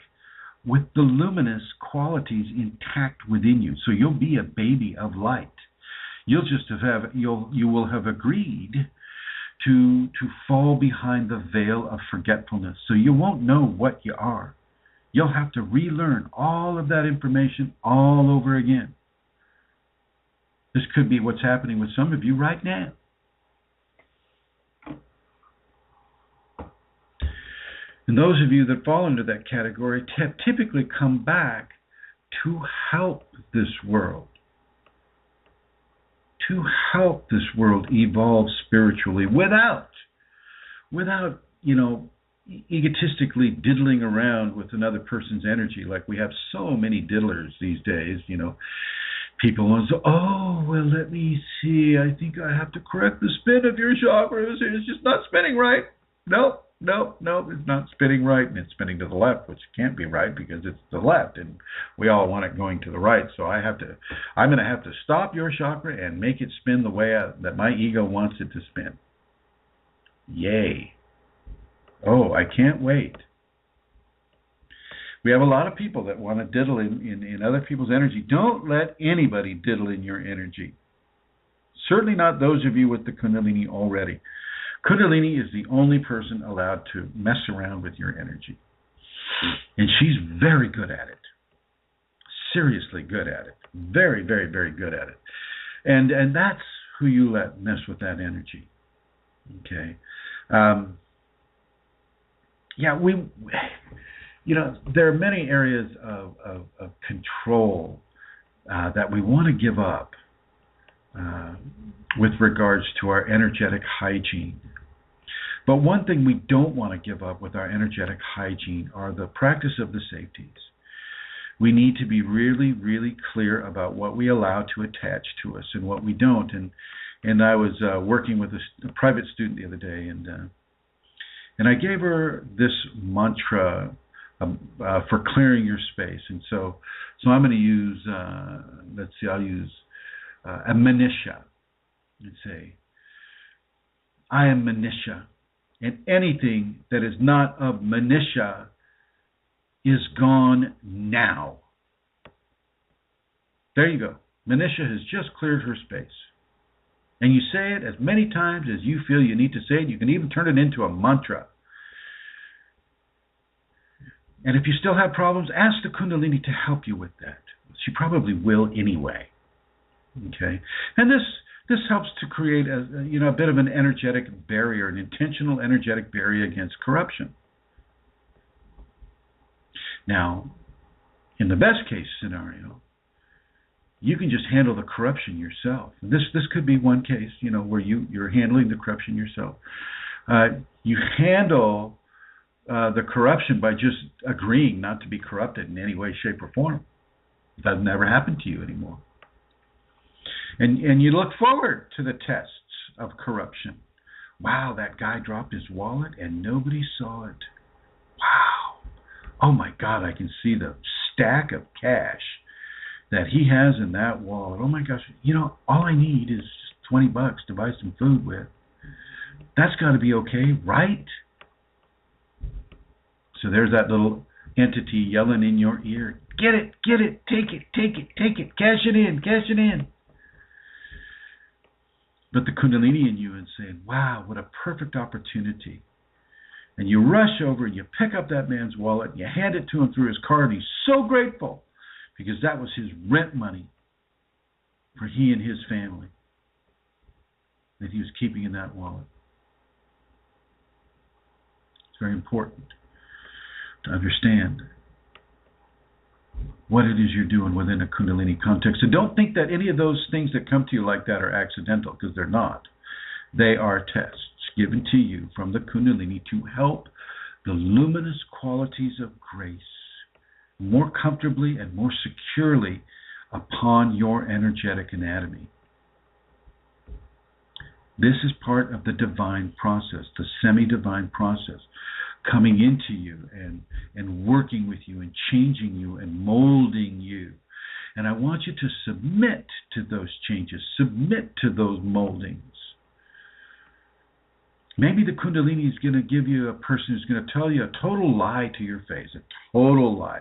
Speaker 2: with the luminous qualities intact within you. So you'll be a baby of light. You will have agreed to fall behind the veil of forgetfulness. So you won't know what you are. You'll have to relearn all of that information all over again. This could be what's happening with some of you right now. And those of you that fall into that category have typically come back to help this world. To help this world evolve spiritually without egotistically diddling around with another person's energy. Like we have so many diddlers these days, People want to say, oh, well, let me see. I think I have to correct the spin of your chakra. It's just not spinning right. No, it's not spinning right. And it's spinning to the left, which can't be right because it's the left. And we all want it going to the right. So I'm going to have to stop your chakra and make it spin the way that my ego wants it to spin. Yay. Oh, I can't wait. We have a lot of people that want to diddle in other people's energy. Don't let anybody diddle in your energy. Certainly not those of you with the Kundalini already. Kundalini is the only person allowed to mess around with your energy. And she's very good at it. Seriously good at it. Very, very, very good at it. And that's
Speaker 7: who you let mess with that energy. Okay. There are many areas of control that we want to give up with regards to our energetic hygiene. But one thing we don't want to give up with our energetic hygiene are the practice of the safeties. We need to be really, really clear about what we allow to attach to us and what we don't. And I was working with a private student the other day, and I gave her this mantra for clearing your space. And so I'm going to use, I'll use a Manisha. And say, I am Manisha, and anything that is not of Manisha is gone now. There you go. Manisha has just cleared her space. And you say it as many times as you feel you need to say it. You can even turn it into a mantra. And if you still have problems, ask the Kundalini to help you with that. She probably will anyway. Okay? And this helps to create a bit of an energetic barrier, an intentional energetic barrier against corruption. Now, in the best case scenario, you can just handle the corruption yourself. This could be one case, where you're handling the corruption yourself. You handle the corruption by just agreeing not to be corrupted in any way, shape, or form. It doesn't ever happen to you anymore. And you look forward to the tests of corruption. Wow, that guy dropped his wallet and nobody saw it. Wow. Oh my God, I can see the stack of cash that he has in that wallet. Oh my gosh, all I need is $20 to buy some food with. That's got to be okay, right? So there's that little entity yelling in your ear, get it, take it, cash it in. But the Kundalini in you is saying, wow, what a perfect opportunity. And you rush over, you pick up that man's wallet, you hand it to him through his card, and he's so grateful because that was his rent money for he and his family that he was keeping in that wallet. It's very important to understand what it is you're doing within a Kundalini context. And don't think that any of those things that come to you like that are accidental, because they're not. They are tests given to you from the Kundalini to help the luminous qualities of grace more comfortably and more securely upon your energetic anatomy. This is part of the divine process, the semi-divine process, coming into you and working with you and changing you and molding you. And I want you to submit to those changes, submit to those moldings. Maybe the Kundalini is going to give you a person who's going to tell you a total lie to your face, a total lie.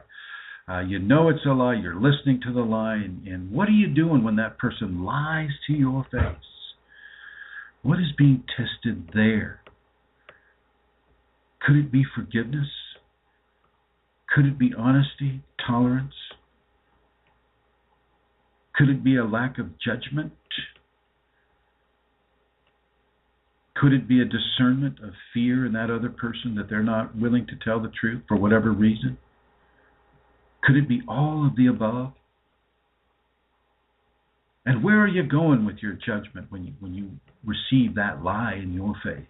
Speaker 7: You know it's a lie, you're listening to the lie, and what are you doing when that person lies to your face? What is being tested there? Could it be forgiveness? Could it be honesty, tolerance? Could it be a lack of judgment? Could it be a discernment of fear in that other person that they're not willing to tell the truth for whatever reason? Could it be all of the above? And where are you going with your judgment when you receive that lie in your face?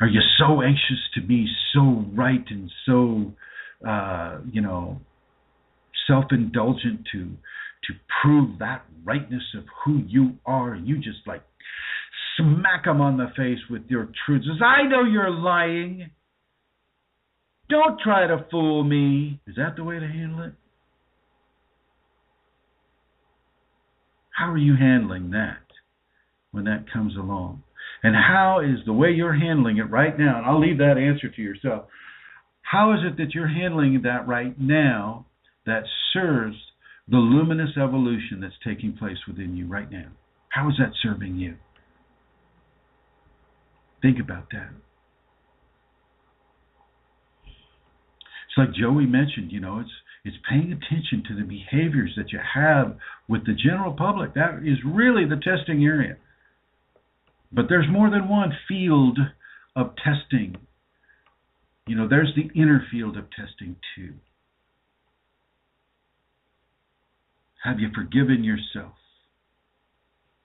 Speaker 7: Are you so anxious to be so right and so, self-indulgent to prove that rightness of who you are? You just like smack them on the face with your truths. I know you're lying. Don't try to fool me. Is that the way to handle it? How are you handling that when that comes along? And how is the way you're handling it right now, and I'll leave that answer to yourself, how is it that you're handling that right now that serves the luminous evolution that's taking place within you right now? How is that serving you? Think about that. It's like Joey mentioned, It's paying attention to the behaviors that you have with the general public. That is really the testing area. But there's more than one field of testing. You know, there's the inner field of testing too. Have you forgiven yourself?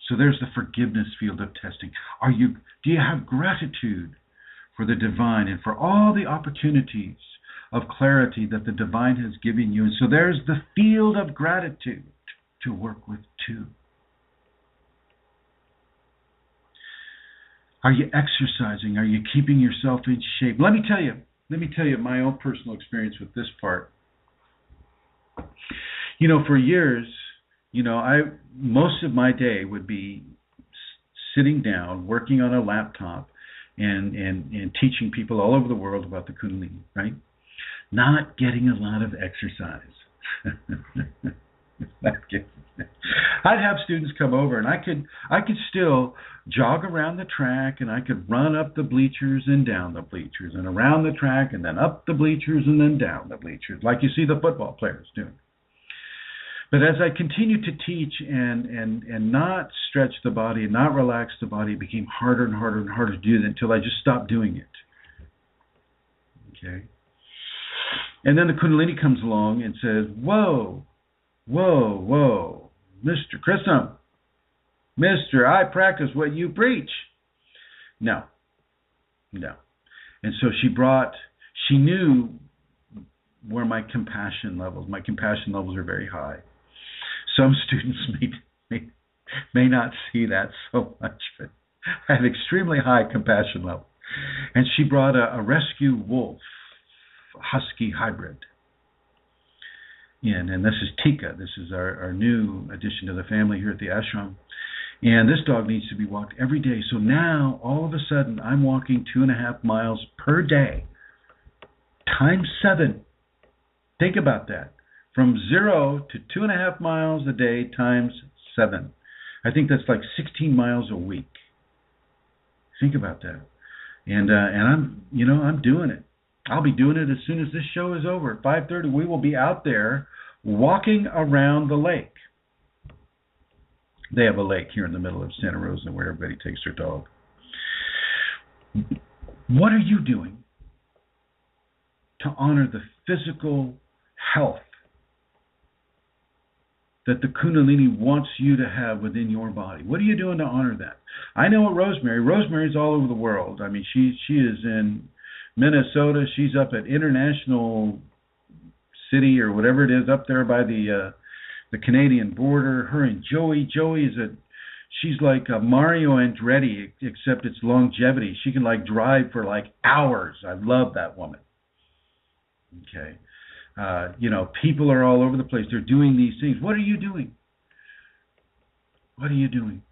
Speaker 7: So there's the forgiveness field of testing. Do you have gratitude for the divine and for all the opportunities of clarity that the divine has given you? And so there's the field of gratitude to work with too. Are you exercising? Are you keeping yourself in shape? Let me tell you my own personal experience with this part. You know, for years, you know, most of my day would be sitting down, working on a laptop, and teaching people all over the world about the Kundalini, right? Not getting a lot of exercise. I'd have students come over, and I could still jog around the track, and I could run up the bleachers and down the bleachers, and around the track, and then up the bleachers and then down the bleachers, like you see the football players doing. But as I continued to teach and not stretch the body and not relax the body, it became harder and harder and harder to do that until I just stopped doing it. Okay? And then the Kundalini comes along and says, whoa, Mr. Chrism, Mr. I practice what you preach. No. And so she knew where my compassion levels are very high. Some students may not see that so much, but I have extremely high compassion level. And she brought a rescue wolf, husky hybrid in, and this is Tika. This is our new addition to the family here at the ashram. And this dog needs to be walked every day. So now, all of a sudden, I'm walking 2.5 miles per day, times 7. Think about that. From 0 to 2.5 miles a day times 7. I think that's like 16 miles a week. Think about that. And I'm doing it. I'll be doing it as soon as this show is over. At 5:30, we will be out there walking around the lake. They have a lake here in the middle of Santa Rosa where everybody takes their dog. What are you doing to honor the physical health that the Kunalini wants you to have within your body? What are you doing to honor that? I know at Rosemary's all over the world. I mean, she is in Minnesota. She's up at International City or whatever it is up there by the Canadian border. Her and Joey. She's like a Mario Andretti, except it's longevity. She can like drive for like hours. I love that woman. Okay. People are all over the place. They're doing these things. What are you doing? What are you doing?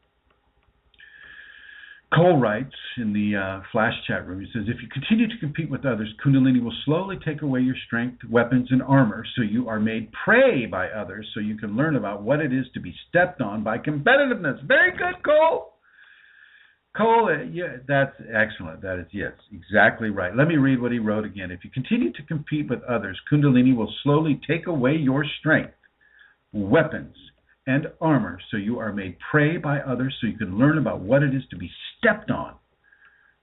Speaker 7: Cole writes in the flash chat room, he says, if you continue to compete with others, Kundalini will slowly take away your strength, weapons, and armor, so you are made prey by others, so you can learn about what it is to be stepped on by competitiveness. Very good, Cole. Cole, yeah, that's excellent. That is, yes, exactly right. Let me read what he wrote again. If you continue to compete with others, Kundalini will slowly take away your strength, weapons, and armor, so you are made prey by others, so you can learn about what it is to be stepped on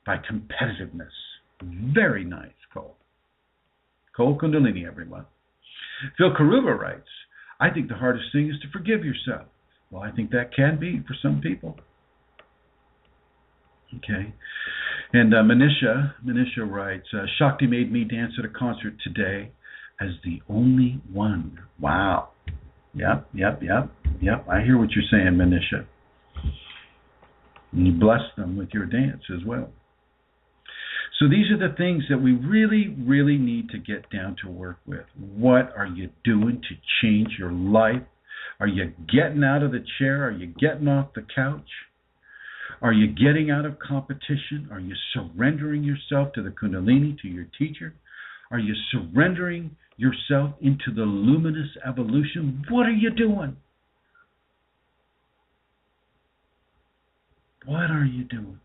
Speaker 7: by competitiveness. Very nice, Cole. Cole Kundalini, everyone. Phil Karuba writes, I think the hardest thing is to forgive yourself. Well, I think that can be for some people. Okay. And Manisha writes, Shakti made me dance at a concert today as the only one. Wow. Yep. I hear what you're saying, Manisha. And you bless them with your dance as well. So these are the things that we really, really need to get down to work with. What are you doing to change your life? Are you getting out of the chair? Are you getting off the couch? Are you getting out of competition? Are you surrendering yourself to the Kundalini, to your teacher? Are you surrendering yourself into the luminous evolution? What are you doing? What are you doing?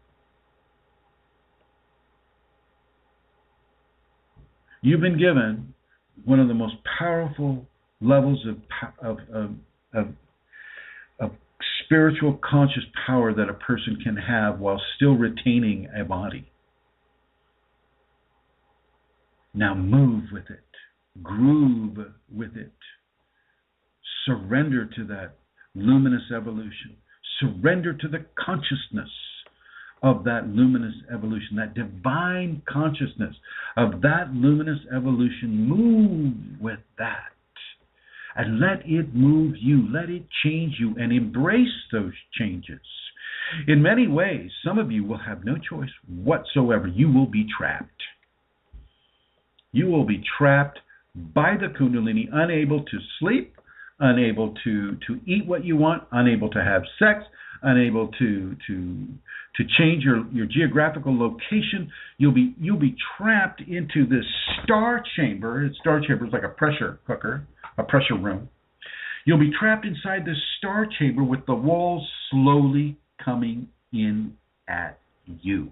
Speaker 7: You've been given one of the most powerful levels of spiritual conscious power that a person can have while still retaining a body. Now move with it, groove with it, surrender to that luminous evolution, surrender to the consciousness of that luminous evolution, that divine consciousness of that luminous evolution. Move with that and let it move you, let it change you, and embrace those changes. In many ways, some of you will have no choice whatsoever. You will be trapped. You will be trapped by the Kundalini, unable to sleep, unable to eat what you want, unable to have sex, unable to change your geographical location. You'll be trapped into this star chamber. Star chamber is like a pressure cooker, a pressure room. You'll be trapped inside this star chamber with the walls slowly coming in at you,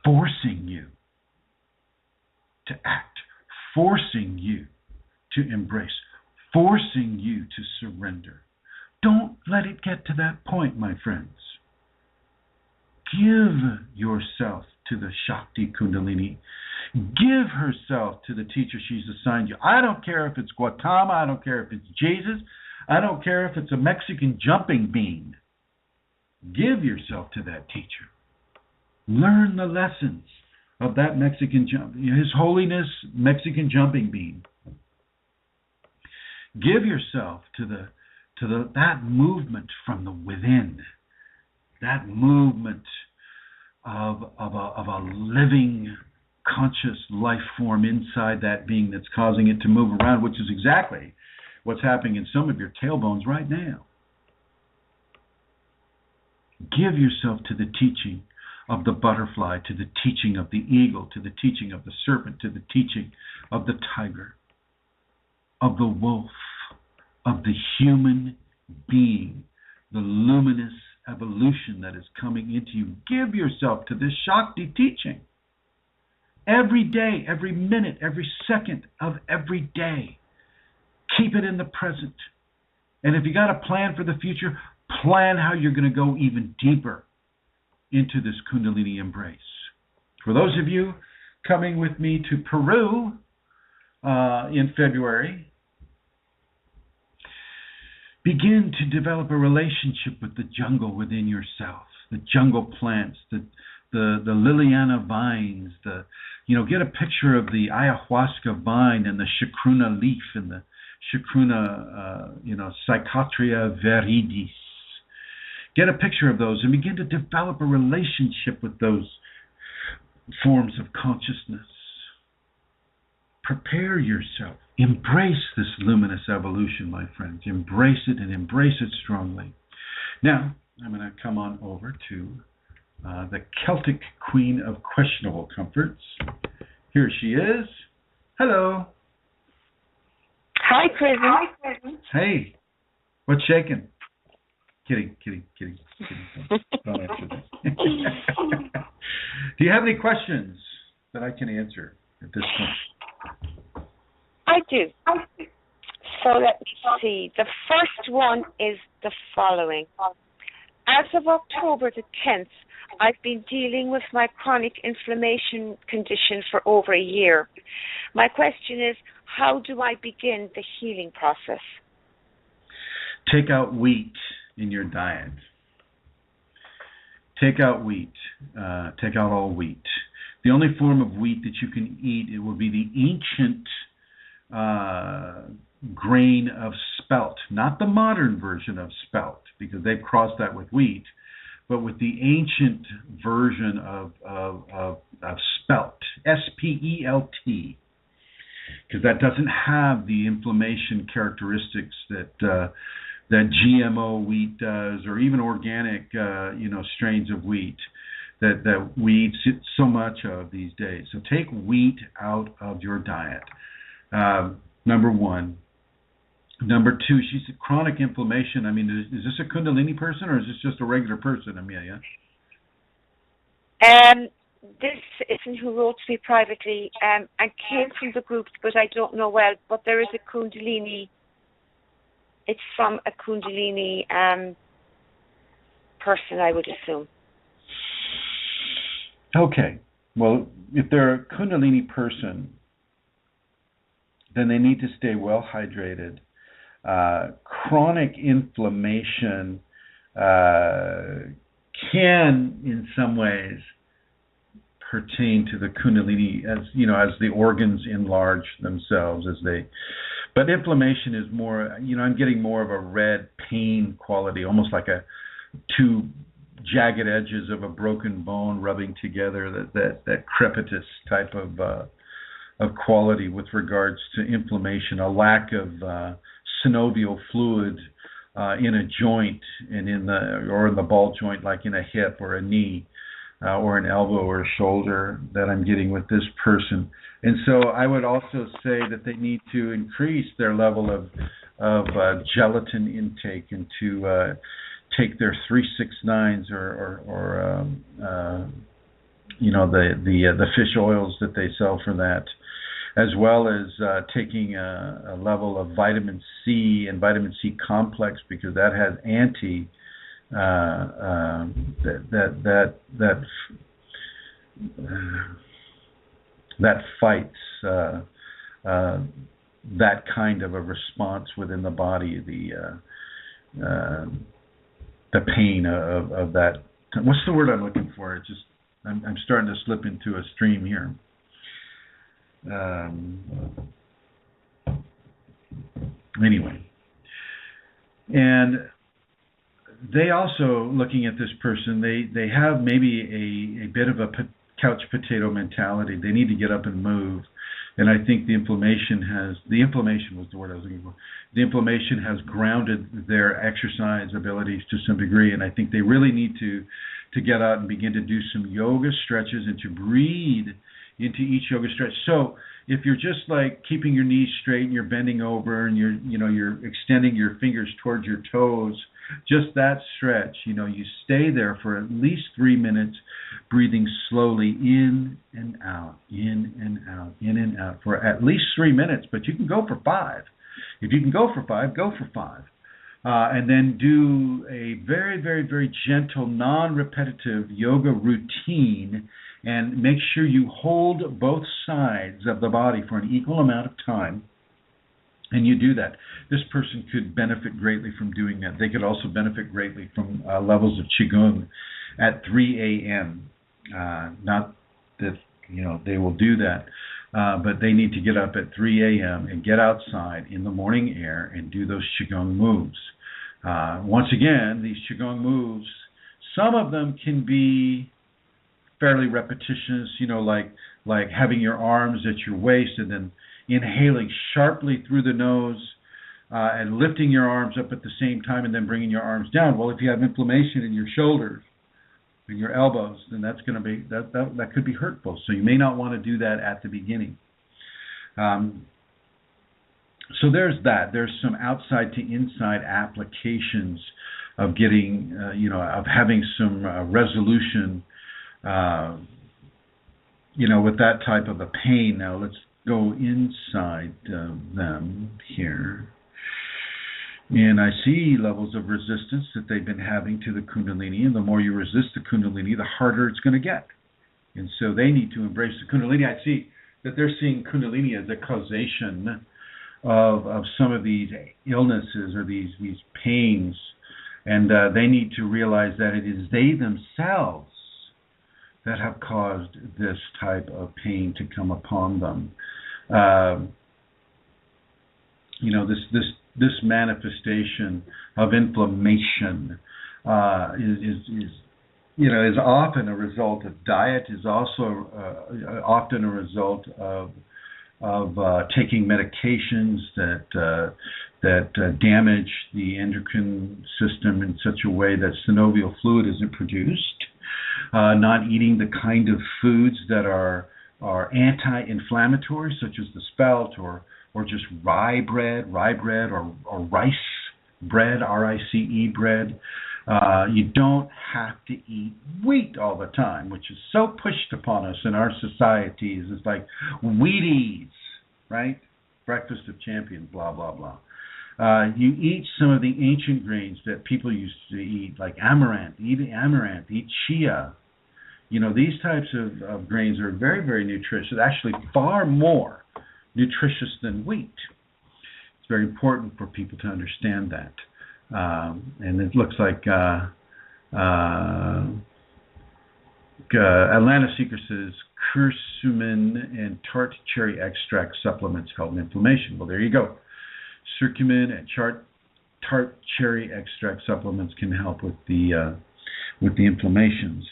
Speaker 7: forcing you to act, forcing you to embrace, forcing you to surrender. Don't let it get to that point, my friends. Give yourself to the Shakti Kundalini. Give herself to the teacher she's assigned you. I don't care if it's Gautama, I don't care if it's Jesus, I don't care if it's a Mexican jumping bean. Give yourself to that teacher. Learn the lessons of that Mexican His Holiness Mexican jumping bean. Give yourself to that movement from the within, that movement of a living, conscious life form inside that being that's causing it to move around, which is exactly what's happening in some of your tailbones right now. Give yourself to the teaching of the butterfly, to the teaching of the eagle, to the teaching of the serpent, to the teaching of the tiger, of the wolf, of the human being, the luminous evolution that is coming into you. Give yourself to this Shakti teaching. Every day, every minute, every second of every day. Keep it in the present. And if you got a plan for the future, plan how you're going to go even deeper into this Kundalini embrace. For those of you coming with me to Peru in February, begin to develop a relationship with the jungle within yourself, the jungle plants, the Liliana vines, get a picture of the ayahuasca vine and the chacruna leaf and the chacruna, Psychotria viridis. Get a picture of those and begin to develop a relationship with those forms of consciousness. Prepare yourself. Embrace this luminous evolution, my friends. Embrace it and embrace it strongly. Now, I'm going to come on over to the Celtic Queen of Questionable Comforts. Here she is. Hello.
Speaker 3: Hi, Chrism.
Speaker 7: Hey. What's shaking? Kidding. Don't answer that. Do you have any questions that I can answer at this point?
Speaker 3: I do. So let me see. The first one is the following. As of October the 10th, I've been dealing with my chronic inflammation condition for over a year. My question is, how do I begin the healing process?
Speaker 7: Take out wheat in your diet. Take out wheat. Take out all wheat. The only form of wheat that you can eat, it will be the ancient grain of spelt, not the modern version of spelt, because they've crossed that with wheat, but with the ancient version of spelt, S-P-E-L-T, because that doesn't have the inflammation characteristics that GMO wheat does, or even organic, strains of wheat that we eat so much of these days. So take wheat out of your diet. Number one. Number two, she said chronic inflammation. I mean, is this a Kundalini person or is this just a regular person, Amelia?
Speaker 3: this person who wrote to me privately and came from the groups, but I don't know well, but there is a Kundalini, it's from a Kundalini person, I would assume.
Speaker 2: Okay. Well, if they're a Kundalini person, then they need to stay well hydrated. Chronic inflammation can, in some ways, pertain to the Kundalini, as as the organs enlarge themselves, but inflammation is more, I'm getting more of a red pain quality, almost like two jagged edges of a broken bone rubbing together, that crepitus type of quality with regards to inflammation, a lack of synovial fluid in a joint and in the ball joint, like in a hip or a knee or an elbow or a shoulder, that I'm getting with this person. And so I would also say that they need to increase their level of gelatin intake, and to take their 369s or the fish oils that they sell for that, as well as taking a level of vitamin C and vitamin C complex, because that has that fights that kind of a response within the body, the pain of that. What's the word I'm looking for? I'm starting to slip into a stream here. Anyway, and they also, looking at this person, they have maybe a bit of a couch potato mentality. They need to get up and move. And I think the inflammation was the word I was looking for. The inflammation has grounded their exercise abilities to some degree, and I think they really need to get out and begin to do some yoga stretches and to breathe into each yoga stretch. So if you're just like keeping your knees straight and you're bending over and you're extending your fingers towards your toes, just that stretch, you stay there for at least 3 minutes, breathing slowly in and out, in and out, in and out for at least 3 minutes, but you can go for 5. If you can go for 5, go for 5. And then do a very, very, very gentle, non-repetitive yoga routine, and make sure you hold both sides of the body for an equal amount of time. And you do that. This person could benefit greatly from doing that. They could also benefit greatly from levels of Qigong at 3 a.m. Not that they will do that, but they need to get up at 3 a.m. and get outside in the morning air and do those Qigong moves. Once again, these Qigong moves, some of them can be fairly repetitious, like having your arms at your waist and then inhaling sharply through the nose and lifting your arms up at the same time and then bringing your arms down. Well, if you have inflammation in your shoulders and your elbows, then that's going to be that could be hurtful. So you may not want to do that at the beginning. So there's that. There's some outside to inside applications of getting, of having some resolution, with that type of a pain. Now let's go inside them here. And I see levels of resistance that they've been having to the Kundalini, and the more you resist the Kundalini, the harder it's going to get. And so they need to embrace the Kundalini. I see that they're seeing Kundalini as a causation of some of these illnesses or these pains, and they need to realize that it is they themselves that have caused this type of pain to come upon them. This manifestation of inflammation is often a result of diet, is also often a result of taking medications that damage the endocrine system in such a way that synovial fluid isn't produced, not eating the kind of foods that are anti-inflammatory, such as the spelt or just rye bread or rice bread, RICE bread,
Speaker 7: You don't have to eat wheat all the time, which is so pushed upon us in our societies. It's like Wheaties, right? Breakfast of champions, blah, blah, blah. You eat some of the ancient grains that people used to eat, like amaranth, eat chia. These types of grains are very, very nutritious, actually far more nutritious than wheat. It's very important for people to understand that. And it looks like Atlanta Seeker says curcumin and tart cherry extract supplements help inflammation. Well, there you go. Curcumin and tart cherry extract supplements can help with the inflammations,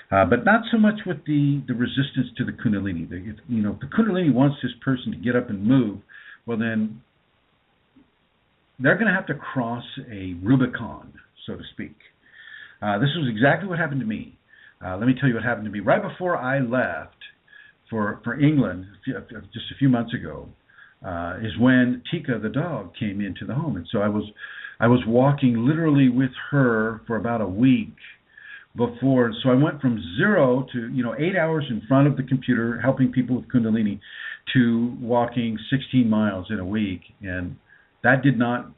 Speaker 7: but not so much with the resistance to the Kundalini. If the Kundalini wants this person to get up and move, well then they're going to have to cross a Rubicon, so to speak. This was exactly what happened to me. Let me tell you what happened to me. Right before I left for England, just a few months ago, is when Tika the dog came into the home, and so I was walking literally with her for about a week before. So I went from 0 to 8 hours in front of the computer helping people with Kundalini to walking 16 miles in a week, and that did not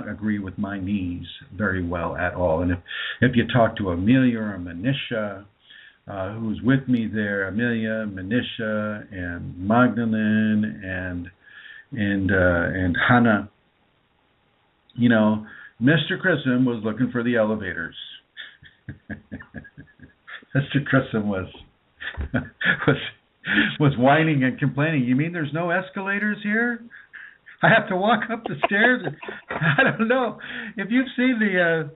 Speaker 7: agree with my knees very well at all. And if you talk to Amelia or Manisha, who's with me there, Amelia, Manisha, and Magdalene, and Hannah, Mr. Chrism was looking for the elevators. Mr. Chrism was whining and complaining. You mean there's no escalators here? I have to walk up the stairs. I don't know if you've seen the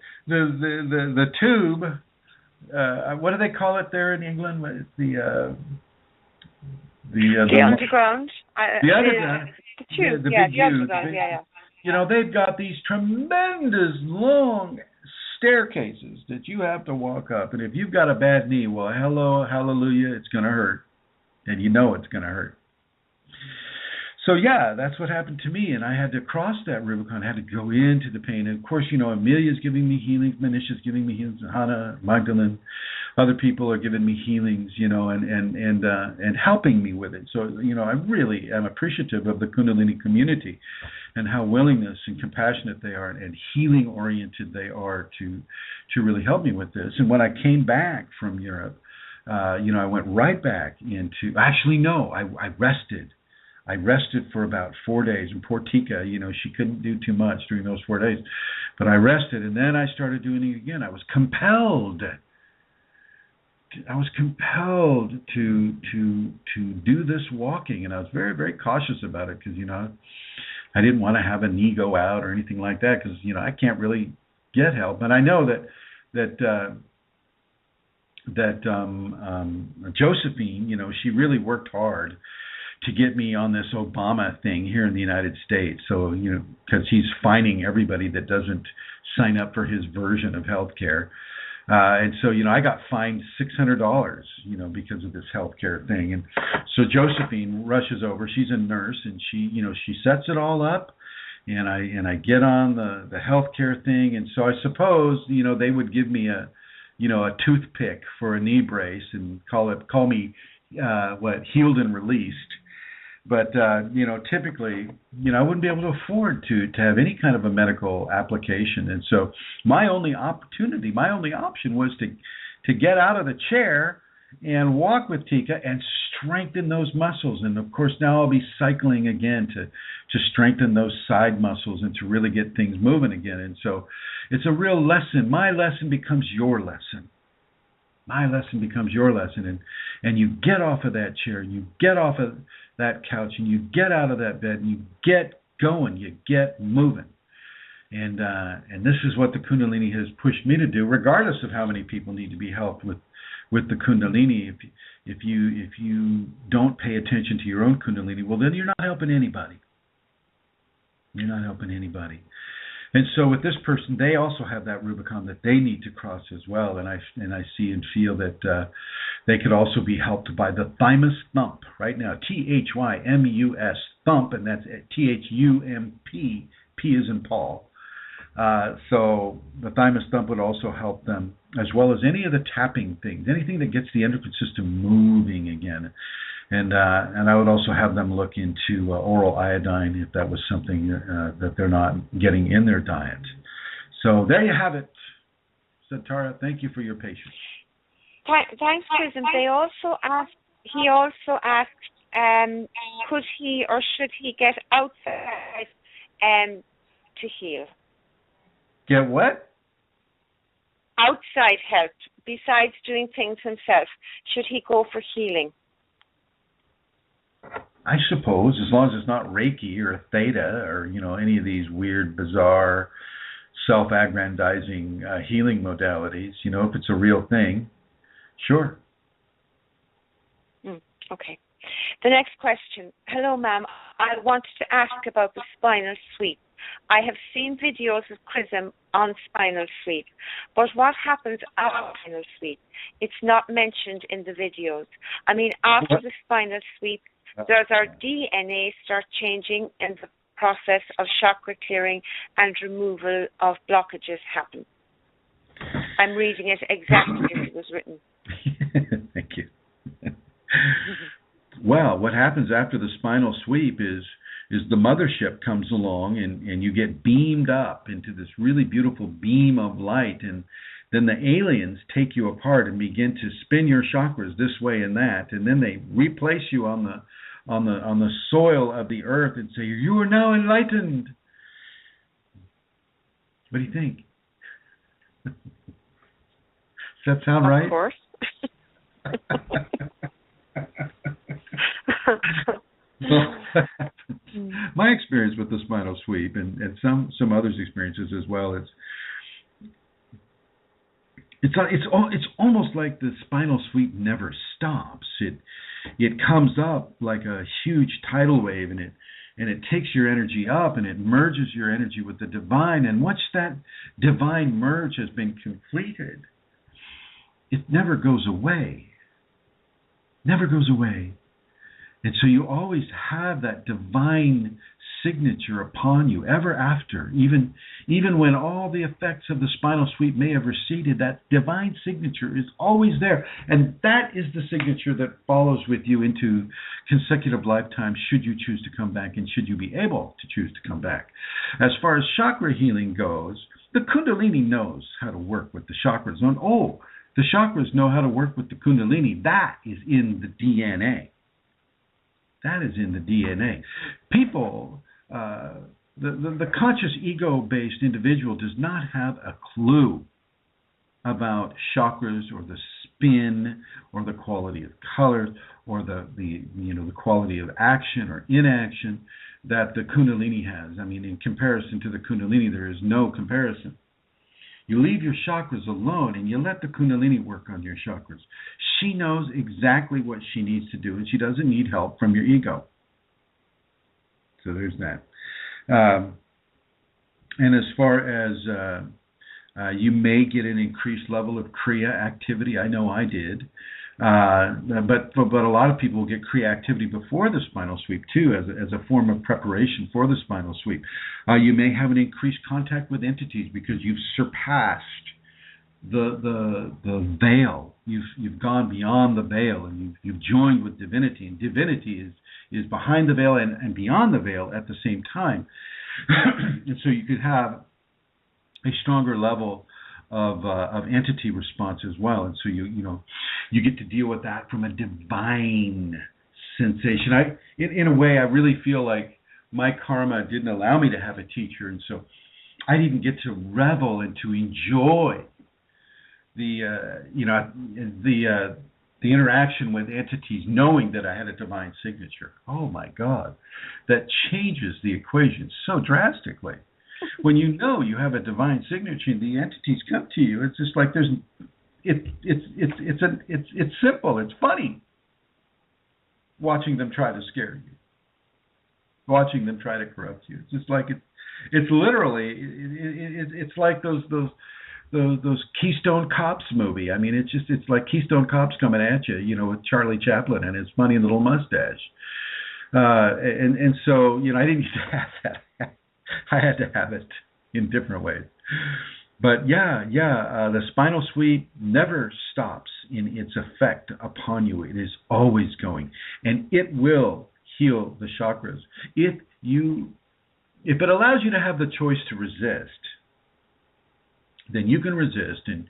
Speaker 7: tube. What do they call it there in England? The
Speaker 3: underground.
Speaker 7: The underground.
Speaker 3: The tube.
Speaker 7: The
Speaker 3: Yeah,
Speaker 7: big
Speaker 3: the underground. Yeah.
Speaker 7: They've got these tremendous long staircases that you have to walk up, and if you've got a bad knee, well, hello, hallelujah, it's going to hurt, and it's going to hurt. So yeah, that's what happened to me, and I had to cross that Rubicon. I had to go into the pain. And of course, Amelia's giving me healings, Manisha's giving me healings, Hannah, Magdalene, other people are giving me healings, and helping me with it. So I really am appreciative of the Kundalini community and how willingness and compassionate they are and healing oriented they are to really help me with this. And when I came back from Europe, I went right back into. Actually, no, I rested. I rested for about 4 days, and poor Tika, she couldn't do too much during those 4 days. But I rested, and then I started doing it again. I was compelled to do this walking, and I was very, very cautious about it because, I didn't want to have a knee go out or anything like that because, I can't really get help. And I know that Josephine, she really worked hard to get me on this Obama thing here in the United States. So, because he's fining everybody that doesn't sign up for his version of health care. And so, I got fined $600, because of this healthcare thing. And so Josephine rushes over. She's a nurse, and she sets it all up. And I get on the healthcare thing. And so I suppose, they would give me a toothpick for a knee brace and call me healed and released. But, typically, I wouldn't be able to afford to have any kind of a medical application. And so my only option was to get out of the chair and walk with Tika and strengthen those muscles. And, of course, now I'll be cycling again to strengthen those side muscles and to really get things moving again. And so it's a real lesson. My lesson becomes your lesson. My lesson becomes your lesson. And you get off of that chair, you get off of that couch, and you get out of that bed, and you get going, you get moving. And this is what the Kundalini has pushed me to do, regardless of how many people need to be helped with the Kundalini. If you don't pay attention to your own Kundalini, well, then you're not helping anybody. You're not helping anybody. And so with this person, they also have that Rubicon that they need to cross as well. And I see and feel that they could also be helped by the thymus thump right now. THYMUS thump, and that's THUMP. P as in Paul. So the thymus thump would also help them, as well as any of the tapping things, anything that gets the endocrine system moving again. And I would also have them look into oral iodine if that was something that they're not getting in their diet. So there you have it, said Tara. Thank you for your patience.
Speaker 3: Thanks, Chrism. He also asked, could he or should he get outside to heal?
Speaker 7: Get what?
Speaker 3: Outside help, besides doing things himself. Should he go for healing?
Speaker 7: I suppose, as long as it's not Reiki or Theta or, any of these weird, bizarre, self-aggrandizing healing modalities, if it's a real thing, sure.
Speaker 3: Okay. The next question. Hello, ma'am. I wanted to ask about the spinal sweep. I have seen videos of Chrism on spinal sweep, but what happens after spinal sweep? It's not mentioned in the videos. I mean, after the spinal sweep, does our DNA start changing and the process of chakra clearing and removal of blockages happen? I'm reading it exactly as it was written.
Speaker 7: Thank you. Well, what happens after the spinal sweep is the mothership comes along and you get beamed up into this really beautiful beam of light, and then the aliens take you apart and begin to spin your chakras this way and that, and then they replace you on the soil of the earth and say, you are now enlightened. What do you think? Does that sound right?
Speaker 3: Of course.
Speaker 7: My experience with the spinal sweep and some others' experiences as well, it's almost like the spinal sweep never stops. It comes up like a huge tidal wave, and it takes your energy up and it merges your energy with the divine. And once that divine merge has been completed, it never goes away. Never goes away. And so you always have that divine signature upon you ever after. Even when all the effects of the spinal sweep may have receded, that divine signature is always there. And that is the signature that follows with you into consecutive lifetimes, should you choose to come back and should you be able to choose to come back. As far as chakra healing goes, the Kundalini knows how to work with the chakras. And the chakras know how to work with the Kundalini. That is in the DNA. That is in the DNA. People, the conscious ego-based individual does not have a clue about chakras or the spin or the quality of colors or the quality of action or inaction that the Kundalini has. I mean, in comparison to the Kundalini, there is no comparison. You leave your chakras alone and you let the Kunalini work on your chakras. She knows exactly what she needs to do, and she doesn't need help from your ego. So there's that. And as far as you may get an increased level of Kriya activity, I know I did. But a lot of people get Kriya activity before the spinal sweep too, as a form of preparation for the spinal sweep. You may have an increased contact with entities because you've surpassed the veil. You've gone beyond the veil, and you've joined with divinity. And divinity is behind the veil and beyond the veil at the same time. And so you could have a stronger level of entity response as well, and so you get to deal with that from a divine sensation. In a way, I really feel like my karma didn't allow me to have a teacher, and so I didn't get to revel and to enjoy the interaction with entities, knowing that I had a divine signature. Oh my God, that changes the equation so drastically. When you know you have a divine signature and the entities come to you, it's just like it's simple. It's funny watching them try to scare you, watching them try to corrupt you. It's just like it's literally it's like those Keystone Cops movie. I mean, it's like Keystone Cops coming at you, with Charlie Chaplin and his funny little mustache. And so I didn't get to have that. I had to have it. in different ways. But the spinal sweep never stops in its effect upon you. It is always going, and it will heal the chakras. If it allows you to have the choice to resist, then you can resist, and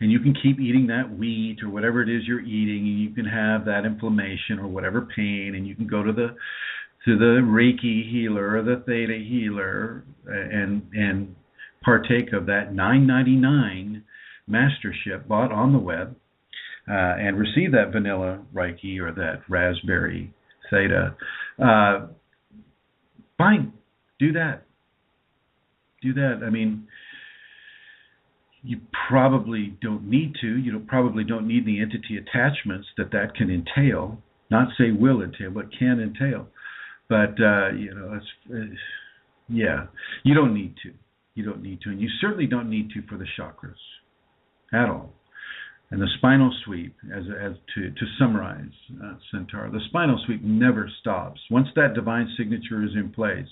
Speaker 7: you can keep eating that wheat or whatever it is you're eating, and you can have that inflammation or whatever pain, and you can go to the Reiki healer or the Theta healer and partake of that $9.99 mastership bought on the web, and receive that vanilla Reiki or that raspberry Theta. Fine, do that. I mean, you probably don't need to. You probably don't need the entity attachments that can entail. Not say will entail, but can entail. But you don't need to. You don't need to, and you certainly don't need to for the chakras at all. And the spinal sweep, as to summarize, Centaur, the spinal sweep never stops. Once that divine signature is in place,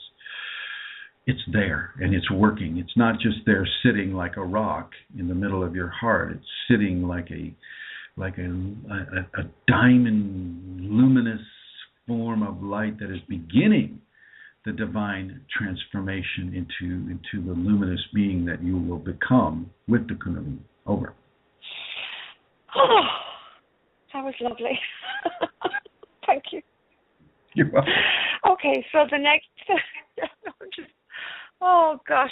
Speaker 7: it's there and it's working. It's not just there sitting like a rock in the middle of your heart. It's sitting like a diamond, luminous form of light that is beginning the divine transformation into the luminous being that you will become with the Kunalini. Over.
Speaker 3: Oh, that was lovely. Thank you.
Speaker 7: You're welcome.
Speaker 3: Okay, so the next,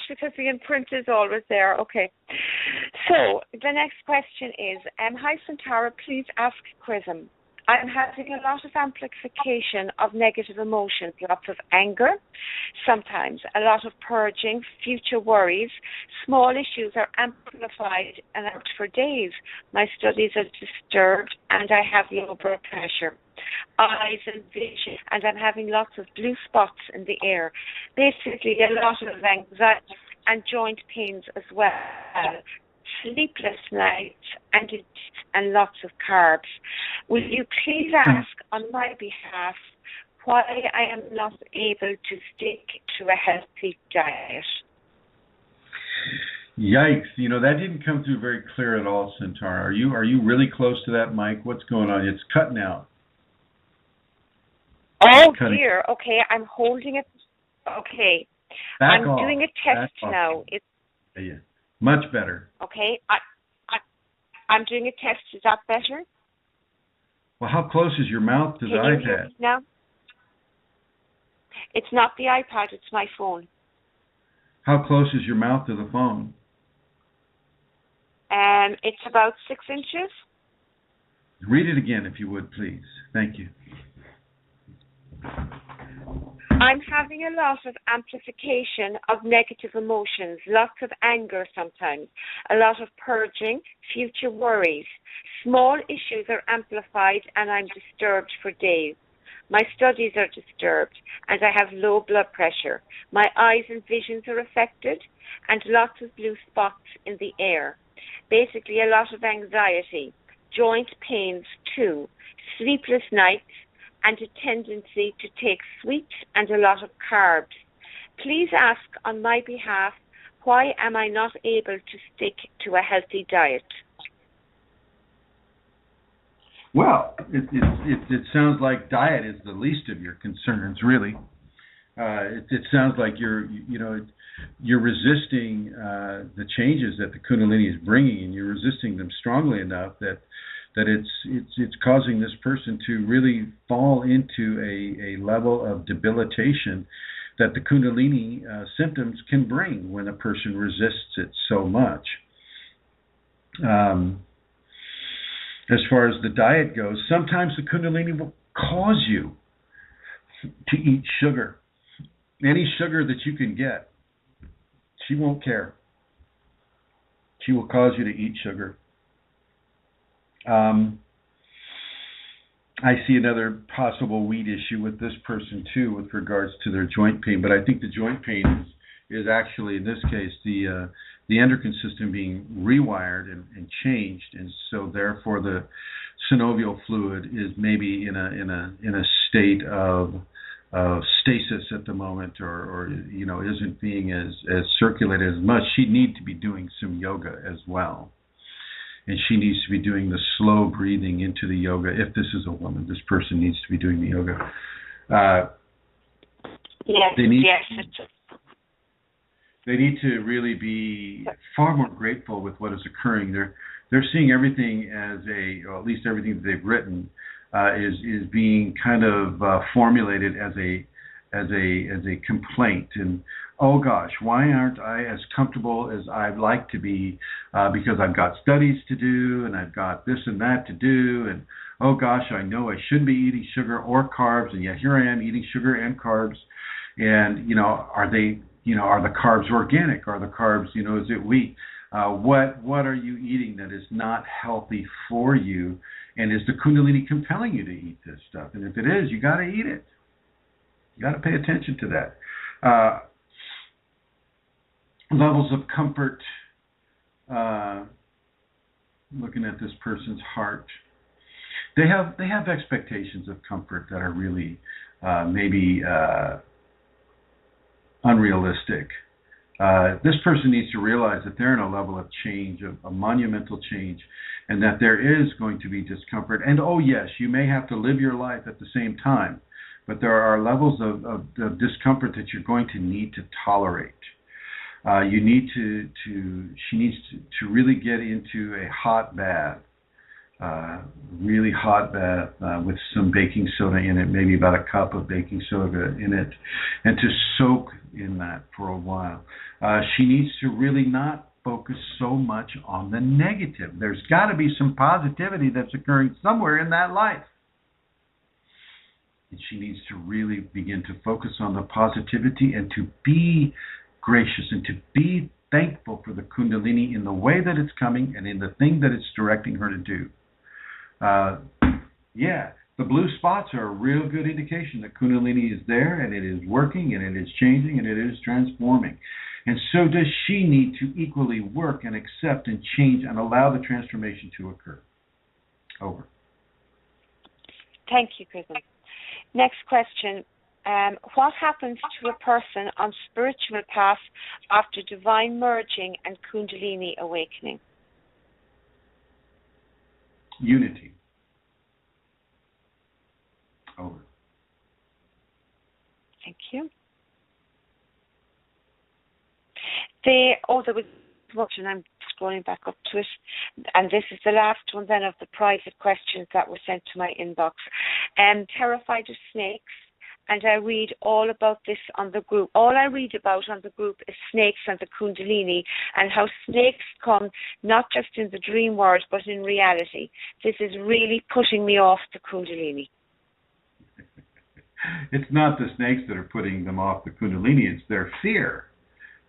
Speaker 3: because the imprint is always there. Okay. So the next question is, hi Santara, please ask Chrism. I'm having a lot of amplification of negative emotions, lots of anger, sometimes a lot of purging, future worries. Small issues are amplified and out for days. My studies are disturbed and I have low blood pressure, eyes and vision, and I'm having lots of blue spots in the air. Basically, a lot of anxiety and joint pains as well. Sleepless nights and lots of carbs. Will you please ask on my behalf why I am not able to stick to a healthy diet?
Speaker 7: Yikes! That didn't come through very clear at all, Centaur. Are you really close to that mic? What's going on? It's cutting out.
Speaker 3: Oh dear. Okay, I'm holding it. Okay, I'm doing a test now.
Speaker 7: Yeah. Much better.
Speaker 3: Okay, I'm doing a test. Is that better?
Speaker 7: Well, how close is your mouth to the iPad?
Speaker 3: Can you hear me now? It's not the iPad, it's my phone.
Speaker 7: How close is your mouth to the phone?
Speaker 3: It's about 6 inches.
Speaker 7: Read it again, if you would, please. Thank you.
Speaker 3: I'm having a lot of amplification of negative emotions, lots of anger sometimes, a lot of purging, future worries. Small issues are amplified and I'm disturbed for days. My studies are disturbed and I have low blood pressure. My eyes and visions are affected and lots of blue spots in the air. Basically a lot of anxiety, joint pains too, sleepless nights, and a tendency to take sweets and a lot of carbs. Please ask on my behalf, why am I not able to stick to a healthy diet?
Speaker 7: Well, it sounds like diet is the least of your concerns, really. It sounds like you're resisting the changes that the Kundalini is bringing, and you're resisting them strongly enough that it's causing this person to really fall into a level of debilitation that the Kundalini symptoms can bring when a person resists it so much. As far as the diet goes, sometimes the Kundalini will cause you to eat sugar. Any sugar that you can get. She won't care. She will cause you to eat sugar. I see another possible wheat issue with this person too, with regards to their joint pain. But I think the joint pain is actually, in this case, the endocrine system being rewired and changed, and so therefore the synovial fluid is maybe in a state of stasis at the moment, or isn't being as circulated as much, she needs to be doing some yoga as well. And she needs to be doing the slow breathing into the yoga. If this is a woman, this person needs to be doing the yoga. They need to really be far more grateful with what is occurring. They're seeing everything as or at least everything that they've written is being kind of formulated as a complaint. And oh gosh, why aren't I as comfortable as I'd like to be? Because I've got studies to do, and I've got this and that to do, and oh gosh, I know I shouldn't be eating sugar or carbs, and yet here I am eating sugar and carbs. And are the carbs organic? Are the carbs, is it wheat? What are you eating that is not healthy for you? And is the Kundalini compelling you to eat this stuff? And if it is, you got to eat it. You got to pay attention to that. Levels of comfort. Looking at this person's heart, they have expectations of comfort that are really maybe unrealistic. This person needs to realize that they're in a level of change, a monumental change, and that there is going to be discomfort. And oh yes, you may have to live your life at the same time, but there are levels of discomfort that you're going to need to tolerate. She needs to really get into a hot bath, really hot bath with some baking soda in it, maybe about a cup of baking soda in it, and to soak in that for a while. She needs to really not focus so much on the negative. There's got to be some positivity that's occurring somewhere in that life. And she needs to really begin to focus on the positivity and to be gracious and to be thankful for the Kundalini in the way that it's coming and in the thing that it's directing her to do. The blue spots are a real good indication that Kundalini is there and it is working and it is changing and it is transforming. And so does she need to equally work and accept and change and allow the transformation to occur. Over.
Speaker 3: Thank you, Chrism. Next question. What happens to a person on spiritual path after divine merging and Kundalini awakening?
Speaker 7: Unity. Over.
Speaker 3: Thank you. There was much, and I'm scrolling back up to it, and this is the last one then of the private questions that were sent to my inbox. Terrified of snakes, and I read all about this on the group. All I read about on the group is snakes and the Kundalini, and how snakes come not just in the dream world, but in reality. This is really putting me off the Kundalini.
Speaker 7: It's not the snakes that are putting them off the Kundalini, it's their fear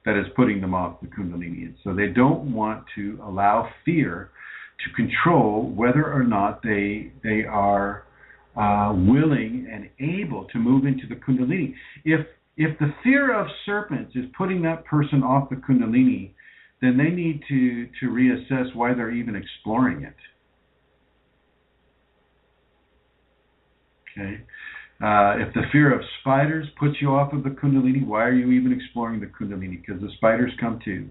Speaker 7: that is putting them off the Kundalini. So they don't want to allow fear to control whether or not they are willing and able to move into the Kundalini. If the fear of serpents is putting that person off the Kundalini, then they need to reassess why they're even exploring it. Okay. If the fear of spiders puts you off of the Kundalini, why are you even exploring the Kundalini? Because the spiders come too.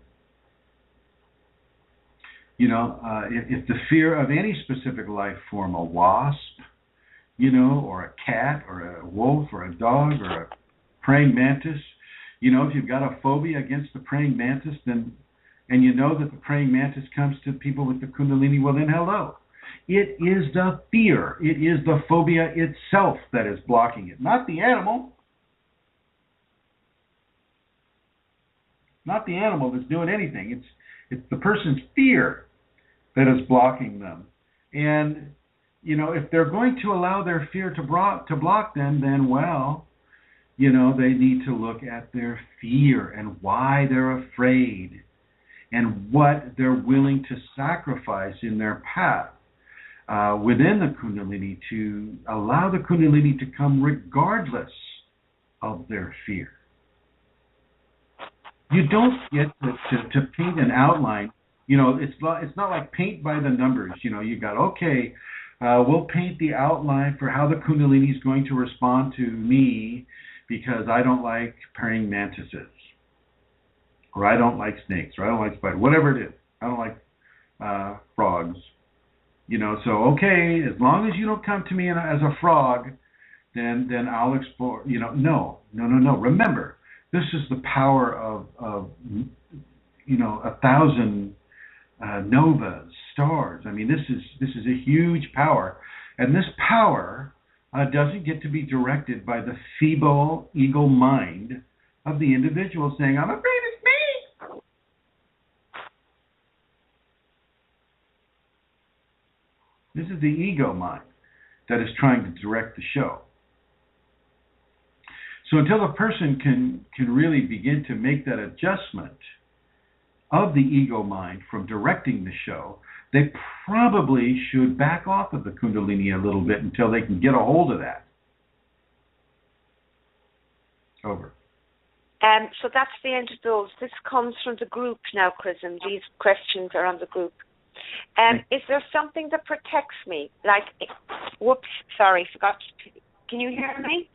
Speaker 7: If the fear of any specific life form, a wasp, or a cat, or a wolf, or a dog, or a praying mantis, if you've got a phobia against the praying mantis, then, and you know that the praying mantis comes to people with the Kundalini, well then hello. It is the fear, it is the phobia itself that is blocking it, not the animal. Not the animal that's doing anything. It's the person's fear that is blocking them. And, if they're going to allow their fear to block them, then, they need to look at their fear and why they're afraid and what they're willing to sacrifice in their path. Within the Kundalini, to allow the Kundalini to come regardless of their fear. You don't get to paint an outline. It's not like paint by the numbers. You got, okay,
Speaker 2: We'll paint the outline for how the Kundalini is going to respond to me because I don't like praying mantises, or I don't like snakes, or I don't like spiders, whatever it is. I don't like frogs. So okay, as long as you don't come to me as a frog, then I'll explore. No. Remember, this is the power of 1,000 novas, stars. I mean, this is a huge power, and this power doesn't get to be directed by the feeble ego mind of the individual saying, "I'm afraid it's me." This is the ego mind that is trying to direct the show. So until a person can really begin to make that adjustment of the ego mind from directing the show, they probably should back off of the Kundalini a little bit until they can get a hold of that. Over.
Speaker 3: So that's the end of those. This comes from the group now, Chrism. These questions are on the group. Is there something that protects me? Like, whoops, sorry, forgot. Can you hear me?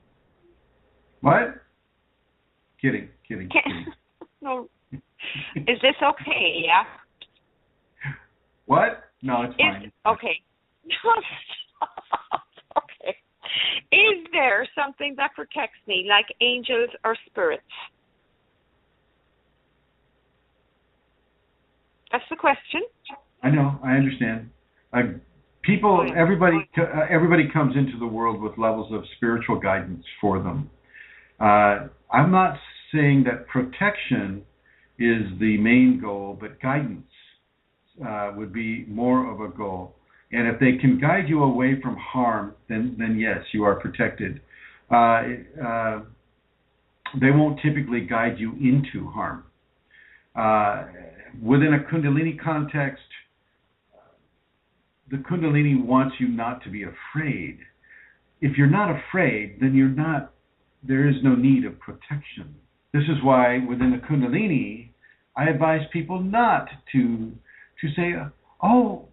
Speaker 2: What? Kidding.
Speaker 3: No. Is this okay? Yeah.
Speaker 2: What? No, it's fine.
Speaker 3: Okay. Okay. Is there something that protects me, like angels or spirits? That's the question.
Speaker 2: I know. I understand. Everybody comes into the world with levels of spiritual guidance for them. I'm not saying that protection is the main goal, but guidance would be more of a goal. And if they can guide you away from harm, then yes, you are protected. They won't typically guide you into harm. Within a Kundalini context, the Kundalini wants you not to be afraid. If you're not afraid, then there is no need of protection. This is why within the Kundalini, I advise people not to say, "Oh,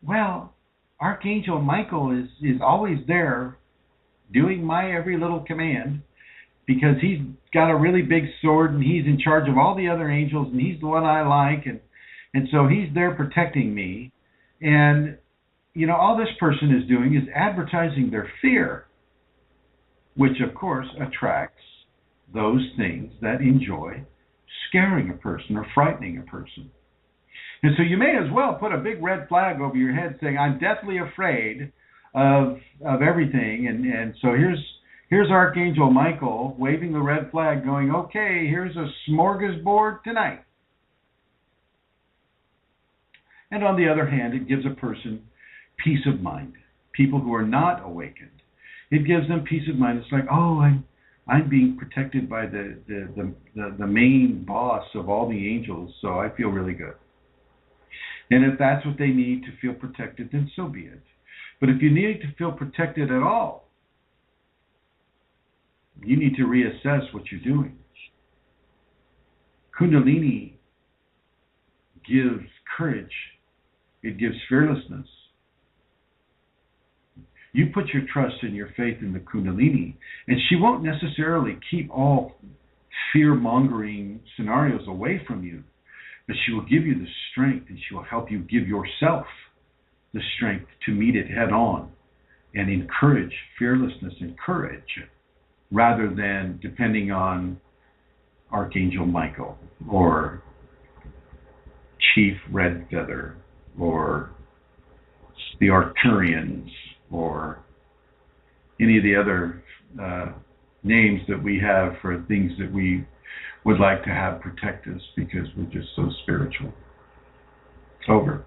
Speaker 2: well, Archangel Michael is always there doing my every little command because he's got a really big sword and he's in charge of all the other angels and he's the one I like and so he's there protecting me." And all this person is doing is advertising their fear, which of course attracts those things that enjoy scaring a person or frightening a person. And so you may as well put a big red flag over your head saying, "I'm deathly afraid of everything." And so here's Archangel Michael waving the red flag going, "Okay, here's a smorgasbord tonight." And on the other hand, it gives a person peace of mind. People who are not awakened, it gives them peace of mind. It's like, "Oh, I'm being protected by the main boss of all the angels, so I feel really good." And if that's what they need to feel protected, then so be it. But if you need to feel protected at all, you need to reassess what you're doing. Kundalini gives courage. It gives fearlessness. You put your trust and your faith in the Kundalini, and she won't necessarily keep all fear-mongering scenarios away from you, but she will give you the strength, and she will help you give yourself the strength to meet it head on and encourage fearlessness and courage rather than depending on Archangel Michael or Chief Red Feather or the Arcturians or any of the other names that we have for things that we would like to have protect us because we're just so spiritual. Over.